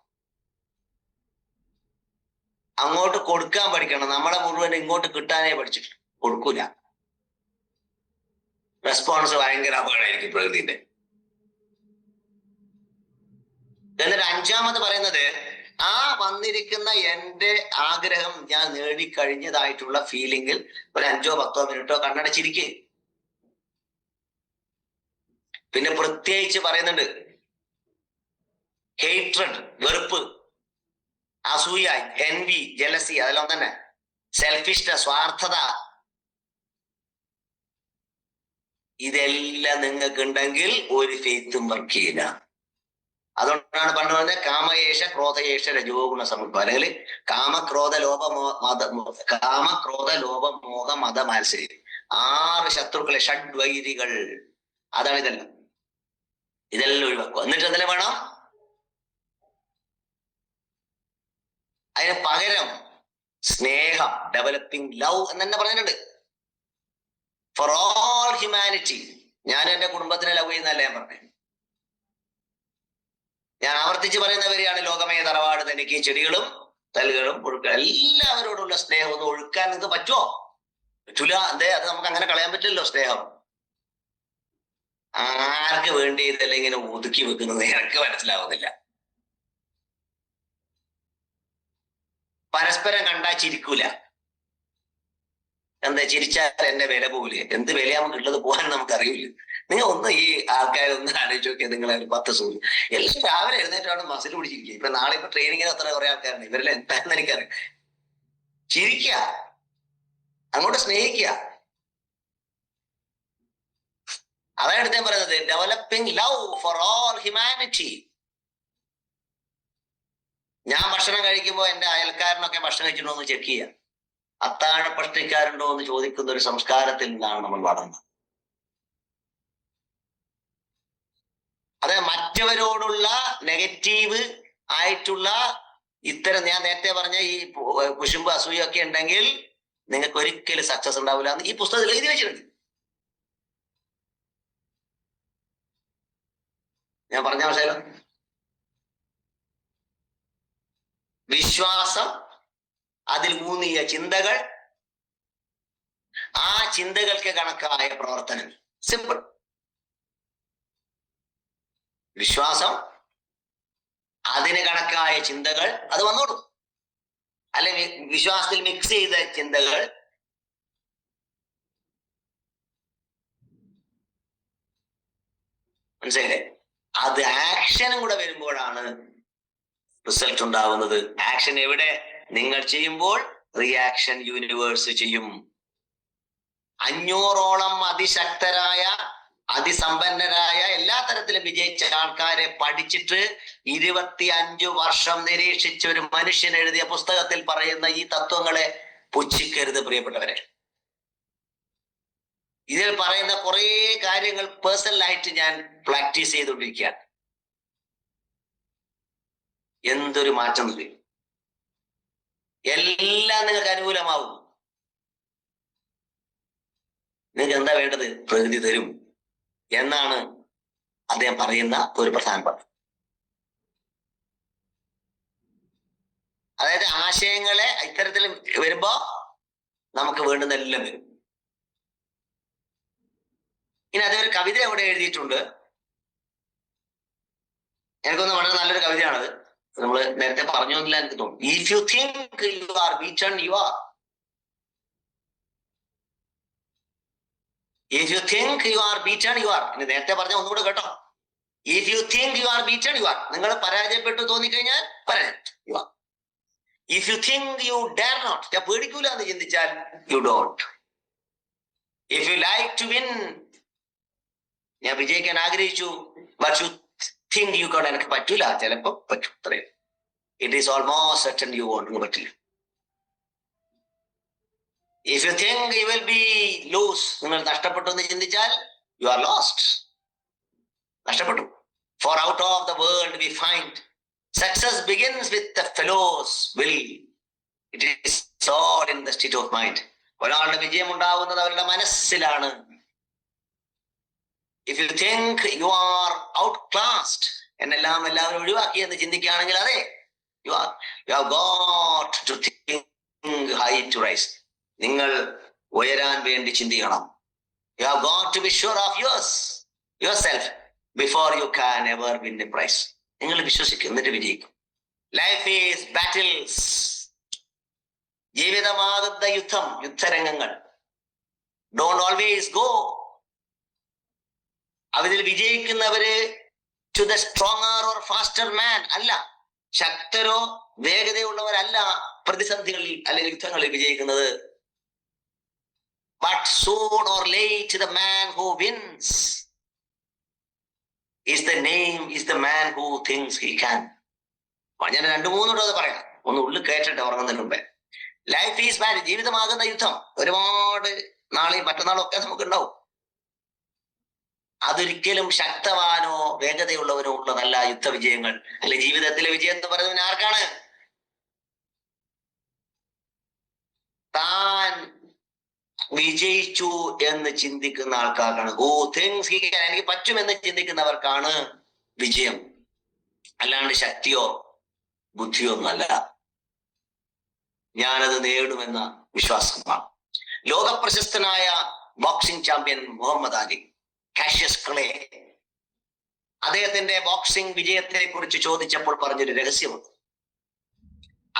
അങ്ങോട്ട് കൊടുക്കാൻ പഠിക്കണം. നമ്മളെ മുഴുവൻ ഇങ്ങോട്ട് കിട്ടാനേ പഠിച്ചിട്ട് കൊടുക്കൂല. റെസ്പോൺസ് ഭയങ്കര അപകടമായിരിക്കും പ്രകൃതിന്റെ. എന്നിട്ട് 5ാമത് പറയുന്നത്, ആ വന്നിരിക്കുന്ന എന്റെ ആഗ്രഹം ഞാൻ നേടിക്കഴിഞ്ഞതായിട്ടുള്ള ഫീലിംഗിൽ ഒരു 5 or 10 മിനിറ്റോ കണ്ണടച്ചിരിക്കുക. പിന്നെ പ്രത്യേകിച്ച് പറയുന്നുണ്ട്, ഹേറ്റ്രഡ്, വെറുപ്പ്, അസൂയ, എൻവി, ജലസി, അതെല്ലാം തന്നെ, സെൽഫിഷ്നസ്, സ്വാർത്ഥത, ഇതെല്ലാം നിങ്ങൾക്ക് ഉണ്ടെങ്കിൽ ഒരു ഫെയ്ത്തും വർക്ക് ചെയ്യില്ല. അതുകൊണ്ടാണ് പണ്ട് പറഞ്ഞത് കാമയേഷ ക്രോധയേഷ രജോഗുണ സമത്വം, അല്ലെങ്കിൽ കാമക്രോധ ലോഭ മോഹ മത മാത്സര്യം, 6 ശത്രുക്കളെ, ഷഡ്വൈരികൾ. അതാണ് ഇതെല്ലാം. ഇതെല്ലാം ഒഴിവാക്കുക. എന്നിട്ട് എന്തെല്ലാം വേണം? അതിന് പകരം സ്നേഹം, ഡെവലപ്പിംഗ് ലവ് എന്ന് തന്നെ പറഞ്ഞിട്ടുണ്ട്. For all humanity. ഞാൻ എന്റെ കുടുംബത്തിനെ ലവ് ചെയ്യുന്നതല്ല ഞാൻ പറഞ്ഞു. ഞാൻ ആവർത്തിച്ച് പറയുന്ന വരെയാണ്, ലോകമേ തറവാട് തനിക്ക് ചെടികളും തലുകളും പുഴുക്കളും എല്ലാവരോടുള്ള സ്നേഹം ഒന്ന് ഒഴുക്കാൻ നിങ്ങൾക്ക് പറ്റുമോ? പറ്റൂല. എന്തേ? അത് നമുക്ക് അങ്ങനെ കളയാൻ പറ്റില്ലല്ലോ സ്നേഹം. ആർക്ക് വേണ്ടി ഇതെല്ലാം ഇങ്ങനെ ഒതുക്കി വെക്കുന്നത് എനിക്ക് മനസ്സിലാവുന്നില്ല. പരസ്പരം കണ്ടാ ചിരിക്കൂല. എന്താ? ചിരിച്ചാൽ എന്റെ വില പോവില്ലേ? എന്ത് വില നമുക്ക് ഉള്ളത് പോകാൻ നമുക്ക് അറിയില്ല. നിങ്ങൾ ഒന്ന് ഈ ആൾക്കാരൊന്ന് ആലോചിച്ച് നോക്കിയാൽ, നിങ്ങളെ ഒരു 10 സൂര്യ എല്ലാം രാവിലെ എഴുന്നേറ്റാണ് മസിൽ പിടിച്ചിരിക്കുക. ഇപ്പൊ നാളെ ഇപ്പൊ ട്രെയിനിങ്ങിന് അത്ര കുറെ ആൾക്കാരുണ്ട്. ഇവരെല്ലാം എന്താണെന്ന് എനിക്കറിയാം. ചിരിക്ക, അങ്ങോട്ട് സ്നേഹിക്കുക. അതാണ് അടുത്ത് ഞാൻ പറയുന്നത്, developing love for all humanity. ഞാൻ ഭക്ഷണം കഴിക്കുമ്പോൾ എന്റെ അയൽക്കാരനൊക്കെ ഭക്ഷണം കഴിച്ചിട്ടുണ്ടോ എന്ന് ചെക്ക് ചെയ്യുക. അത്താഴ പഷ്ടിക്കാരുണ്ടോ എന്ന് ചോദിക്കുന്ന ഒരു സംസ്കാരത്തിൽ നിന്നാണ് നമ്മൾ വളർന്നത്. അത് മറ്റവരോടുള്ള നെഗറ്റീവ് ആയിട്ടുള്ള ഇത്തരം ഞാൻ നേരത്തെ പറഞ്ഞ ഈ കുശുമ്പ്, അസൂയൊക്കെ ഉണ്ടെങ്കിൽ നിങ്ങൾക്ക് ഒരിക്കലും സക്സസ് ഉണ്ടാവില്ല എന്ന് ഈ പുസ്തകത്തിൽ എഴുതി വെച്ചിട്ടുണ്ട്. ഞാൻ പറഞ്ഞ മനസ്സിലായോ? വിശ്വാസം, അതിൽ ഊന്നിയ ചിന്തകൾ, ആ ചിന്തകൾക്ക് കണക്കായ പ്രവർത്തനം. സിമ്പിൾ. വിശ്വാസം, അതിന് കണക്കായ ചിന്തകൾ, അത് വന്നോളൂ. അല്ലെങ്കിൽ വിശ്വാസത്തിൽ മിക്സ് ചെയ്ത ചിന്തകൾ, മനസ്സിലായില്ലേ? അത് ആക്ഷനും കൂടെ വരുമ്പോഴാണ് റിസൾട്ട് ഉണ്ടാവുന്നത്. ആക്ഷൻ എവിടെ? നിങ്ങൾ ചെയ്യുമ്പോൾ റിയാക്ഷൻ യൂണിവേഴ്സ് ചെയ്യും. 500ഓളം അതിശക്തരായ, അതിസമ്പന്നരായ, എല്ലാ തരത്തിലും വിജയിച്ച ആൾക്കാരെ പഠിച്ചിട്ട് 25 വർഷം നിരീക്ഷിച്ച ഒരു മനുഷ്യൻ എഴുതിയ പുസ്തകത്തിൽ പറയുന്ന ഈ തത്വങ്ങളെ പുച്ഛിക്കരുത് പ്രിയപ്പെട്ടവരെ. ഇതിൽ പറയുന്ന കുറെ കാര്യങ്ങൾ പേഴ്സണലായിട്ട് ഞാൻ പ്രാക്ടീസ് ചെയ്തുകൊണ്ടിരിക്കുകയാണ്. എന്തൊരു മാറ്റം വരും! എല്ലാം നിങ്ങൾക്ക് അനുകൂലമാവും. നിങ്ങൾക്ക് എന്താ വേണ്ടത്? പ്രകൃതി തരും എന്നാണ് അദ്ദേഹം പറയുന്ന ഒരു പ്രധാനപ്പെട്ട. അതായത് ആശയങ്ങളെ ഇത്തരത്തിൽ വരുമ്പോ നമുക്ക് വേണ്ടുന്ന എല്ലാം വരും. ഇനി അതൊരു കവിത അവിടെ എഴുതിയിട്ടുണ്ട്. എനിക്കൊന്ന് വളരെ നല്ലൊരു കവിതയാണത്. നമ്മൾ നേരത്തെ പറഞ്ഞു എന്നില്ല എനിക്ക് തോന്നുന്നു. If you think you are beaten, you are. If you think you are beaten, you are. ഇനി നേരത്തെ പറഞ്ഞ ഒന്നുകൂടെ കേട്ടോ. If you think you are beaten, you are. നിങ്ങൾ പരാജയപ്പെട്ടു തോന്നിക്കഴിഞ്ഞാൽ പരാജയം, you are. If you think you dare not, ഞാൻ പേടിക്കൂല എന്ന് ചിന്തിച്ചാൽ you don't. If you like to win, ഞാൻ വിജയിക്കാൻ ആഗ്രഹിച്ചു, but you think you can't, എനിക്ക് പറ്റൂല, ചിലപ്പോ പറ്റും, അത്രയും. It is almost certain you won't, പറ്റില്ല. If you think you will be lose, നിങ്ങൾ നഷ്ടപ്പെട്ടു എന്ന് ചിന്തിച്ചാൽ യു ആർ ലോസ്റ്റ്, നഷ്ടപ്പെട്ടു. For out of the world we find success begins with the fellow's will. It is all in the state of mind. ഒരാളുടെ വിജയം ഉണ്ടാവുന്നത് അവരുടെ മനസ്സിലാണ്. If you think you are outclassed, എന്നെല്ലാം എല്ലാവരും ഒഴിവാക്കി എന്ന് ചിന്തിക്കുകയാണെങ്കിൽ അതെ, you have got to think high to rise. നിങ്ങൾ ഉയരാൻ വേണ്ടി ചിന്തിക്കണം. You have got to be sure of yourself before you can ever win the prize. നിങ്ങൾ വിശ്വസിക്കും, എന്നിട്ട് വിജയിക്കും. Life is battles. ജീവിതമാകുന്ന യുദ്ധം, യുദ്ധരംഗങ്ങൾ. Don't always go. അതിൽ വിജയിക്കുന്നവര് to the stronger or faster man അല്ല, ശക്തരോ വേഗതയുള്ളവരല്ല പ്രതിസന്ധികളിൽ അല്ലെങ്കിൽ യുദ്ധങ്ങളിൽ വിജയിക്കുന്നത്. But soon or late the man who wins is the man who thinks he can. ഞാൻ 2-3 അത് പറയാം, ഒന്ന് ഉള്ളിൽ കയറ്റട്ടെ ഉറങ്ങുന്നതിന് മുമ്പേ. ലൈഫ് ഈസ് ബാറ്റ്, ജീവിതമാകുന്ന യുദ്ധം ഒരുപാട് നാളെയും മറ്റന്നാളും ഒക്കെ നമുക്ക് ഉണ്ടാവും. അതൊരിക്കലും ശക്തവാനോ വേഗതയുള്ളവനോ ഉള്ളതല്ല യുദ്ധ വിജയങ്ങൾ. അല്ലെ ജീവിതത്തിലെ വിജയം എന്ന് പറയുന്നതിന് ആർക്കാണ്? താൻ വിജയിച്ചു എന്ന് ചിന്തിക്കുന്ന ആൾക്കാർക്കാണ്. ഹൂ തിങ്സ് ഹി ക്യാൻ, എനിക്ക് പറ്റുമെന്ന് ചിന്തിക്കുന്നവർക്കാണ് വിജയം. അല്ലാണ്ട് ശക്തിയോ ബുദ്ധിയോ ഒന്നല്ല. ഞാനത് നേടുമെന്ന വിശ്വാസമാണ്. ലോകപ്രശസ്തനായ boxing champion Muhammad Ali, Cassius Clay, അദ്ദേഹത്തിന്റെ ബോക്സിംഗ് വിജയത്തെ കുറിച്ച് ചോദിച്ചപ്പോൾ പറഞ്ഞൊരു രഹസ്യമുണ്ട്.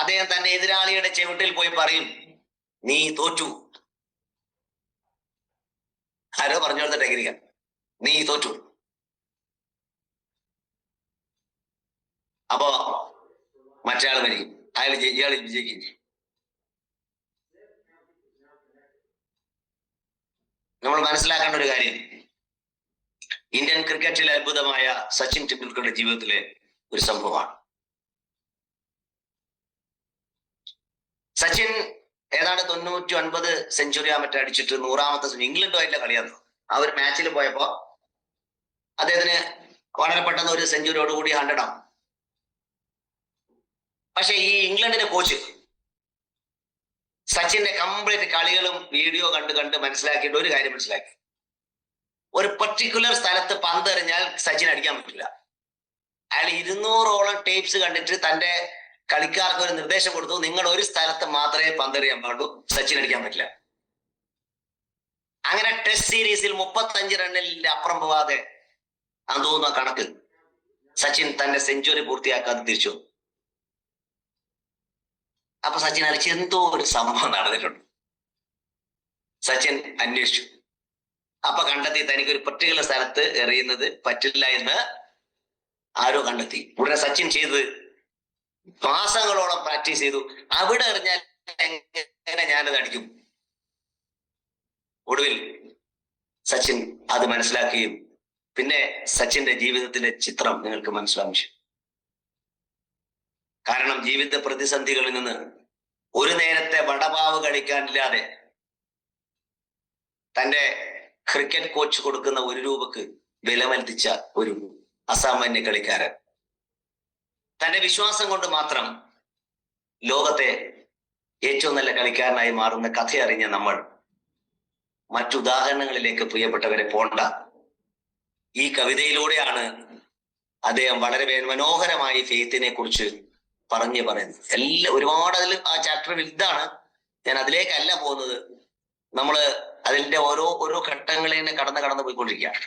അദ്ദേഹം തന്റെ എതിരാളിയുടെ ചെവിട്ടിൽ പോയി പറയും, നീ തോറ്റു. ആരോ പറഞ്ഞു കൊടുത്ത ടെക്നിക്ക, നീ തോറ്റു. അപ്പോ മറ്റയാൾ മരിക്കും, ഇയാൾ വിജയിക്കും. നമ്മൾ മനസ്സിലാക്കേണ്ട ഒരു കാര്യം, ഇന്ത്യൻ ക്രിക്കറ്റിലെ അത്ഭുതമായ സച്ചിൻ ടെണ്ടുൽക്കറുടെ ജീവിതത്തിലെ ഒരു സംഭവമാണ്. സച്ചിൻ ഏതാണ്ട് 99 സെഞ്ചുറി മറ്റേ അടിച്ചിട്ട് 100ാമത്തെ ഇംഗ്ലണ്ടുമായിട്ടുള്ള കളിയാണ്. ആ ഒരു മാച്ചിൽ പോയപ്പോ അദ്ദേഹത്തിന് വളരെ പെട്ടെന്ന് ഒരു സെഞ്ചുറിയോടുകൂടി 100 ആവും. പക്ഷെ ഈ ഇംഗ്ലണ്ടിന്റെ കോച്ച് സച്ചിന്റെ കംപ്ലീറ്റ് കളികളും വീഡിയോ കണ്ട് മനസ്സിലാക്കിയിട്ട് ഒരു കാര്യം മനസ്സിലാക്കി, ഒരു പർട്ടിക്കുലർ സ്ഥലത്ത് പന്ത് എറിഞ്ഞാൽ സച്ചിൻ അടിക്കാൻ പറ്റില്ല. അയാൾ 200ഓളം ടേപ്സ് കണ്ടിട്ട് തന്റെ കളിക്കാർക്ക് ഒരു നിർദ്ദേശം കൊടുത്തു, നിങ്ങൾ ഒരു സ്ഥലത്ത് മാത്രമേ പന്തെറിയാൻ പാടുള്ളൂ, സച്ചിൻ അടിക്കാൻ പറ്റില്ല. അങ്ങനെ ടെസ്റ്റ് സീരീസിൽ 35 റണ്ണിന്റെ അപ്പുറം പോവാതെ തോന്നുന്ന കണക്ക് സച്ചിൻ തന്റെ സെഞ്ചുറി പൂർത്തിയാക്കാതെ തിരിച്ചു. അപ്പൊ സച്ചിൻ അടിച്ച് എന്തോ ഒരു സംഭവം നടന്നിട്ടുണ്ട്. സച്ചിൻ അന്വേഷിച്ചു. അപ്പൊ കണ്ടെത്തി തനിക്കൊരു പർട്ടിക്കുലർ സ്ഥലത്ത് എറിയുന്നത് പറ്റില്ല എന്ന് ആരോ കണ്ടെത്തി. ഉടനെ സച്ചിൻ ചെയ്തത് മാസങ്ങളോളം പ്രാക്ടീസ് ചെയ്തു. അവിടെ എറിഞ്ഞാൽ എങ്ങനെ ഞാനത് അടിക്കും. ഒടുവിൽ സച്ചിൻ അത് മനസ്സിലാക്കുകയും പിന്നെ സച്ചിന്റെ ജീവിതത്തിലെ ചിത്രം നിങ്ങൾക്ക് മനസ്സിലാവും. കാരണം ജീവിത പ്രതിസന്ധികളിൽ നിന്ന് ഒരു നേരത്തെ വടപാവ് കളിക്കാനില്ലാതെ തന്റെ ക്രിക്കറ്റ് കോച്ച് കൊടുക്കുന്ന 1 രൂപക്ക് വിലമൽപ്പിച്ച ഒരു അസാമാന്യ കളിക്കാരൻ, തന്റെ വിശ്വാസം കൊണ്ട് മാത്രം ലോകത്തെ ഏറ്റവും നല്ല കളിക്കാരനായി മാറുന്ന കഥയറിഞ്ഞ നമ്മൾ മറ്റുദാഹരണങ്ങളിലേക്ക് പ്രിയപ്പെട്ടവരെ പോണ്ട. ഈ കവിതയിലൂടെയാണ് അദ്ദേഹം വളരെ മനോഹരമായി ഫെയ്ത്തിനെ കുറിച്ച് പറയുന്നത്. ഒരുപാട് അതിൽ ആ ചാപ്റ്റർ വലുതാണ്, ഞാൻ അതിലേക്കല്ല പോകുന്നത്. നമ്മള് അതിന്റെ ഓരോ ഘട്ടങ്ങളെ കടന്നു പോയിക്കൊണ്ടിരിക്കുകയാണ്.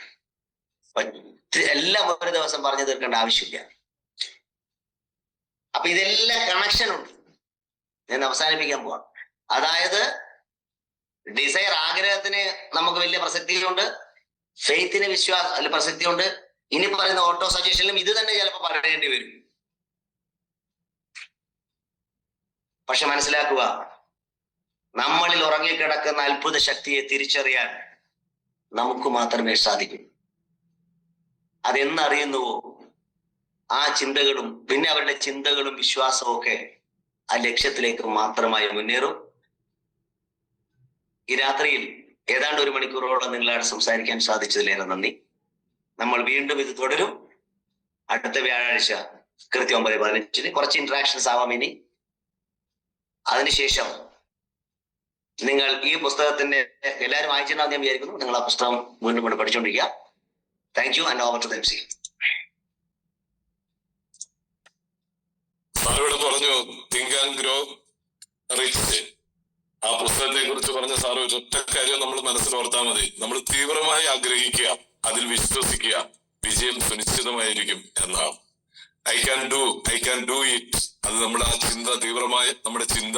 എല്ലാം ഒരു ദിവസം പറഞ്ഞു തീർക്കേണ്ട ആവശ്യമില്ല. അപ്പൊ ഇതെല്ലാം കണക്ഷൻ ഉണ്ട്. ഞാൻ അവസാനിപ്പിക്കാൻ പോവാം. അതായത് ഡിസയർ, ആഗ്രഹത്തിന് നമുക്ക് വലിയ പ്രസക്തിയുണ്ട്, ഫെയ്ത്തിന് പ്രസക്തിയുണ്ട്. ഇനി പറയുന്ന ഓട്ടോ സജഷനിലും ഇത് തന്നെ ചിലപ്പോൾ പറയേണ്ടി വരും. പക്ഷെ മനസ്സിലാക്കുക, നമ്മളിൽ ഉറങ്ങിക്കിടക്കുന്ന അത്ഭുത ശക്തിയെ തിരിച്ചറിയാൻ നമുക്ക് മാത്രമേ സാധിക്കൂ. അതെന്നറിയുന്നുവോ, ആ ചിന്തകളും പിന്നെ അവരുടെ ചിന്തകളും വിശ്വാസവും ഒക്കെ ആ ലക്ഷ്യത്തിലേക്ക് മാത്രമായി മുന്നേറും. ഈ രാത്രിയിൽ ഏതാണ്ട് 1 മണിക്കൂറോളം നിങ്ങളാണ് സംസാരിക്കാൻ സാധിച്ചതിലേറെ നന്ദി. നമ്മൾ വീണ്ടും ഇത് തുടരും. അടുത്ത വ്യാഴാഴ്ച കൃത്യം 9:15 കുറച്ച് ഇന്ററാക്ഷൻസ് ആവാം ഇനി. അതിനുശേഷം നിങ്ങൾ ഈ പുസ്തകത്തിന്റെ എല്ലാവരും വായിച്ചിട്ടുണ്ടാവും ഞാൻ വിചാരിക്കുന്നു. നിങ്ങൾ ആ പുസ്തകം വീണ്ടും വീണ്ടും പഠിച്ചുകൊണ്ടിരിക്കുക. Thank you and over to the MC. സാറിവിടെ പറഞ്ഞു തിങ്ക് ആൻഡ് ഗ്രോ റിച്ച്. ആ പുസ്തകത്തെ കുറിച്ച് പറഞ്ഞ സാറ് ഒറ്റ കാര്യം നമ്മൾ മനസ്സിൽ ഓർത്താൽ മതി. നമ്മൾ തീവ്രമായി ആഗ്രഹിക്കുക, അതിൽ വിശ്വസിക്കുക, വിജയം സുനിശ്ചിതമായിരിക്കും എന്നാണ്. I can do it. അത് നമ്മുടെ ആ ചിന്ത, തീവ്രമായ നമ്മുടെ ചിന്ത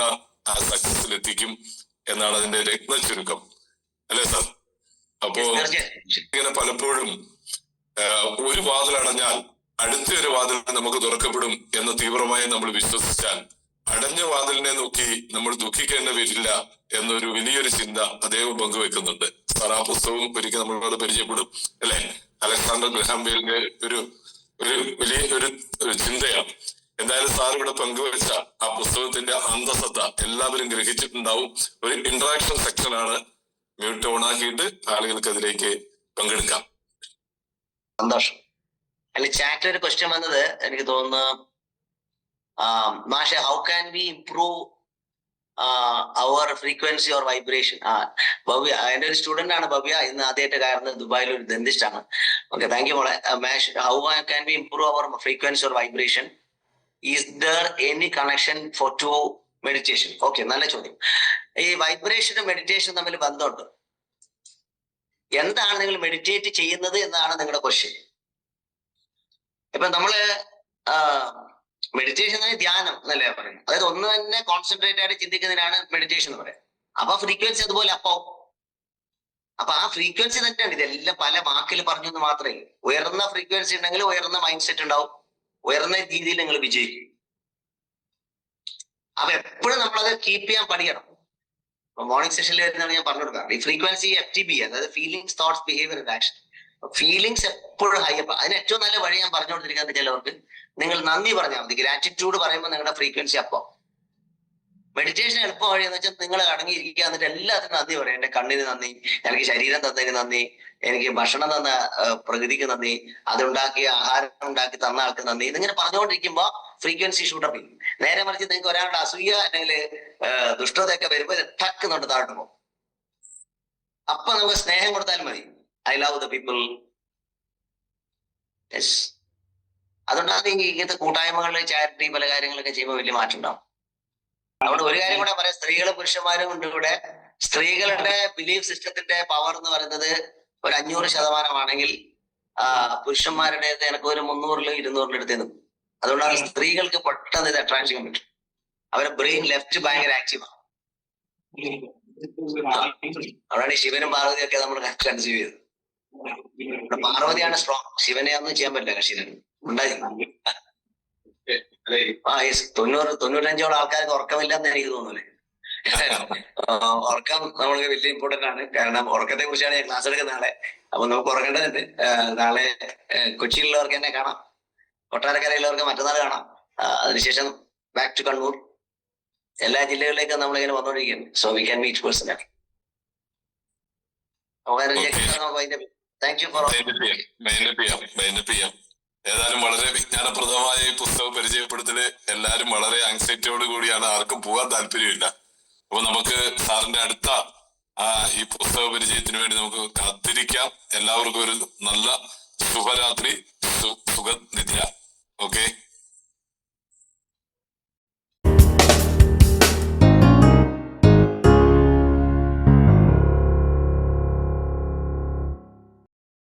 ആ സക്സസിൽ എത്തിക്കും എന്നാണ് അതിന്റെ രത്ന ചുരുക്കം, അല്ലേ സാർ? അപ്പോ ഇങ്ങനെ പലപ്പോഴും ഒരു വാതിൽ അടഞ്ഞാൽ അടുത്തൊരു വാതിൽ നമുക്ക് തുറക്കപ്പെടും എന്ന് തീവ്രമായി നമ്മൾ വിശ്വസിച്ചാൽ അടഞ്ഞ വാതിലിനെ നോക്കി നമ്മൾ ദുഃഖിക്കേണ്ട വരില്ല എന്നൊരു വലിയൊരു ചിന്ത അദ്ദേഹം പങ്കുവെക്കുന്നുണ്ട്. സാർ ആ പുസ്തകവും ഒരിക്കൽ നമ്മളോട് പരിചയപ്പെടും, അല്ലെ? അലക്സാണ്ടർ ഗ്രഹാം ബെല്ലിന്റെ ഒരു ചിന്തയാണ്. എന്തായാലും സാർ ഇവിടെ പങ്കുവെച്ച ആ പുസ്തകത്തിന്റെ അന്തസത്ത എല്ലാവരും ഗ്രഹിച്ചിട്ടുണ്ടാവും. ഒരു ഇന്ററാക്ഷൻ സെക്ഷനാണ്. മ്യൂട്ട് ഓൺ ആക്കിയിട്ട് ആളുകൾക്ക് അതിലേക്ക് പങ്കെടുക്കാം. സന്തോഷം. അല്ല, ചാറ്റിൽ ഒരു ക്വസ്റ്റ്യൻ വന്നത് എനിക്ക് തോന്നുന്നു, മാഷെ how can we improve our frequency or vibration? Bhavya എന്റെ ഒരു സ്റ്റുഡന്റ് ആണ് ഭവ്യ. ഇന്ന് ആദ്യമായിട്ട് കയറുന്നത് ദുബായിൽ ഒരു ഡെന്റിസ്റ്റ് ആണ്. ഓക്കെ, താങ്ക് യു മോളെ. മാഷ്, how can we improve our frequency or vibration? Is there any connection for to meditation? Okay, നല്ല ചോദ്യം. ഈ വൈബ്രേഷനും മെഡിറ്റേഷനും തമ്മിൽ ബന്ധമുണ്ട്. എന്താണ് നിങ്ങൾ മെഡിറ്റേറ്റ് ചെയ്യുന്നത് എന്നാണ് നിങ്ങളുടെ ക്വസ്റ്റ്യൻ. ഇപ്പൊ നമ്മള് മെഡിറ്റേഷൻ ധ്യാനം എന്നല്ലേ പറയുന്നത്. അതായത് ഒന്ന് തന്നെ കോൺസെൻട്രേറ്റ് ആയിട്ട് ചിന്തിക്കുന്നതിനാണ് മെഡിറ്റേഷൻ എന്ന് പറയുന്നത്. അപ്പൊ ഫ്രീക്വൻസി അതുപോലെ അപ്പാവും. അപ്പൊ ആ ഫ്രീക്വൻസി തന്നെയാണ്. ഇതെല്ലാം പല വാക്കിൽ പറഞ്ഞു എന്ന് മാത്രമേ. ഉയർന്ന ഫ്രീക്വൻസി ഉണ്ടെങ്കിൽ ഉയർന്ന മൈൻഡ് സെറ്റ് ഉണ്ടാവും, ഉയർന്ന രീതിയിൽ നിങ്ങൾ വിജയിക്കും. അപ്പൊ എപ്പോഴും നമ്മളത് കീപ്പ് ചെയ്യാൻ പഠിക്കണം. മോർണിംഗ് സെഷനിൽ വരുന്നതാണ് ഞാൻ പറഞ്ഞു കൊടുക്കാം. ഈ ഫ്രീക്വൻസി FTB, അതായത് feelings, thoughts, behaviour and action. Feelings എപ്പോഴും ഹൈ അപ്പ്. അതിന് ഏറ്റവും നല്ല വഴി ഞാൻ പറഞ്ഞു കൊടുത്തിരിക്കുന്നത് ചിലവർക്ക് നിങ്ങൾ നന്ദി പറഞ്ഞാൽ മതി. ഗ്രാറ്റിറ്റ്യൂഡ് പറയുമ്പോൾ നിങ്ങളുടെ ഫ്രീക്വൻസി അപ്പോ. മെഡിറ്റേഷൻ എളുപ്പ വഴി എന്ന് വെച്ചാൽ നിങ്ങൾ അടങ്ങിയിരിക്കുക, എന്നിട്ട് എല്ലാത്തിനും നന്ദി പറയാം. എന്റെ കണ്ണിന് നന്ദി, എനിക്ക് ശരീരം തന്നതിന് നന്ദി, എനിക്ക് ഭക്ഷണം തന്ന പ്രകൃതിക്ക് നന്ദി, അതുണ്ടാക്കിയ ആഹാരം ഉണ്ടാക്കി തന്ന ആൾക്ക് നന്ദി. ഇതിങ്ങനെ പറഞ്ഞുകൊണ്ടിരിക്കുമ്പോ ഫ്രീക്വൻസി ഷൂട്ടപ്പ് ചെയ്യും. നേരെ മറിച്ച് നിങ്ങൾക്ക് ഒരാളുടെ അസൂയ അല്ലെങ്കിൽ ദുഷ്ടതയൊക്കെ വരുമ്പോൾ ടക്ക് തൊട്ട് താഴ്ന്നു പോകും. അപ്പൊ നമുക്ക് സ്നേഹം കൊടുത്താൽ മതി. I love the people. Yes, അതുകൊണ്ടാണ് ഇങ്ങനത്തെ കൂട്ടായ്മകളിൽ ചാരിറ്റി പല കാര്യങ്ങളൊക്കെ ചെയ്യുമ്പോൾ വലിയ മാറ്റം ഉണ്ടാവും. അതുകൊണ്ട് ഒരു കാര്യം കൂടെ പറയാം, സ്ത്രീകളും പുരുഷന്മാരും ഉണ്ട് ഇവിടെ. സ്ത്രീകളുടെ ബിലീഫ് സിസ്റ്റത്തിന്റെ പവർ എന്ന് പറയുന്നത് ഒരു 500% പുരുഷന്മാരുടേത് എനിക്ക് ഒരു 300-ലും 200-ലും അടുത്ത് നിൽക്കും. അതുകൊണ്ടാണ് സ്ത്രീകൾക്ക് പെട്ടെന്ന് ഇത് അട്രാക്ട് ചെയ്യാൻ പറ്റും. അവരുടെ ബ്രെയിൻ ലെഫ്റ്റ് ഭയങ്കര ആക്റ്റീവാണ്. അവിടെയാണ് ശിവനും പാർവതിയും ഒക്കെ നമ്മൾ കൺസീവ് ചെയ്തത്. പാർവതിയാണ് സ്ട്രോങ്, ശിവനെ ഒന്നും ചെയ്യാൻ പറ്റില്ല. കക്ഷിന് ഉണ്ടായി 90-95% ആൾക്കാർക്ക് ഉറക്കമില്ലെന്ന് എനിക്ക് തോന്നുന്നില്ലേ. ഉറക്കം നമ്മൾക്ക് വലിയ ഇമ്പോർട്ടന്റ് ആണ്. കാരണം ഉറക്കത്തെ കുറിച്ചാണ് ഞാൻ ക്ലാസ് എടുക്കുന്നത് നാളെ. അപ്പൊ നമുക്ക് ഉറങ്ങേണ്ടതുണ്ട്. നാളെ കൊച്ചിയിലുള്ളവർക്ക് എന്നെ കാണാം, കൊട്ടാരക്കരയിലുള്ളവർക്ക് മറ്റന്നാൾ കാണാം. അതിനുശേഷം ബാക്ക് ടു കണ്ണൂർ. എല്ലാ ജില്ലകളിലേക്കും നമ്മളിങ്ങനെ വന്നുകൊണ്ടിരിക്കുകയാണ്. So we can meet personally. Thank you for. ഏതായാലും വളരെ വിജ്ഞാനപ്രദമായ ഈ പുസ്തകം പരിചയപ്പെടുത്തല് എല്ലാരും വളരെ ആങ്സൈറ്റിയോട് കൂടിയാണ്. ആർക്കും പോകാൻ താല്പര്യമില്ല. അപ്പൊ നമുക്ക് സാറിന്റെ അടുത്ത ഈ പുസ്തക പരിചയത്തിന് വേണ്ടി നമുക്ക് കാത്തിരിക്കാം. എല്ലാവർക്കും ഒരു നല്ല ശുഭരാത്രി, സുഖനിദ്ര. ഓക്കെ.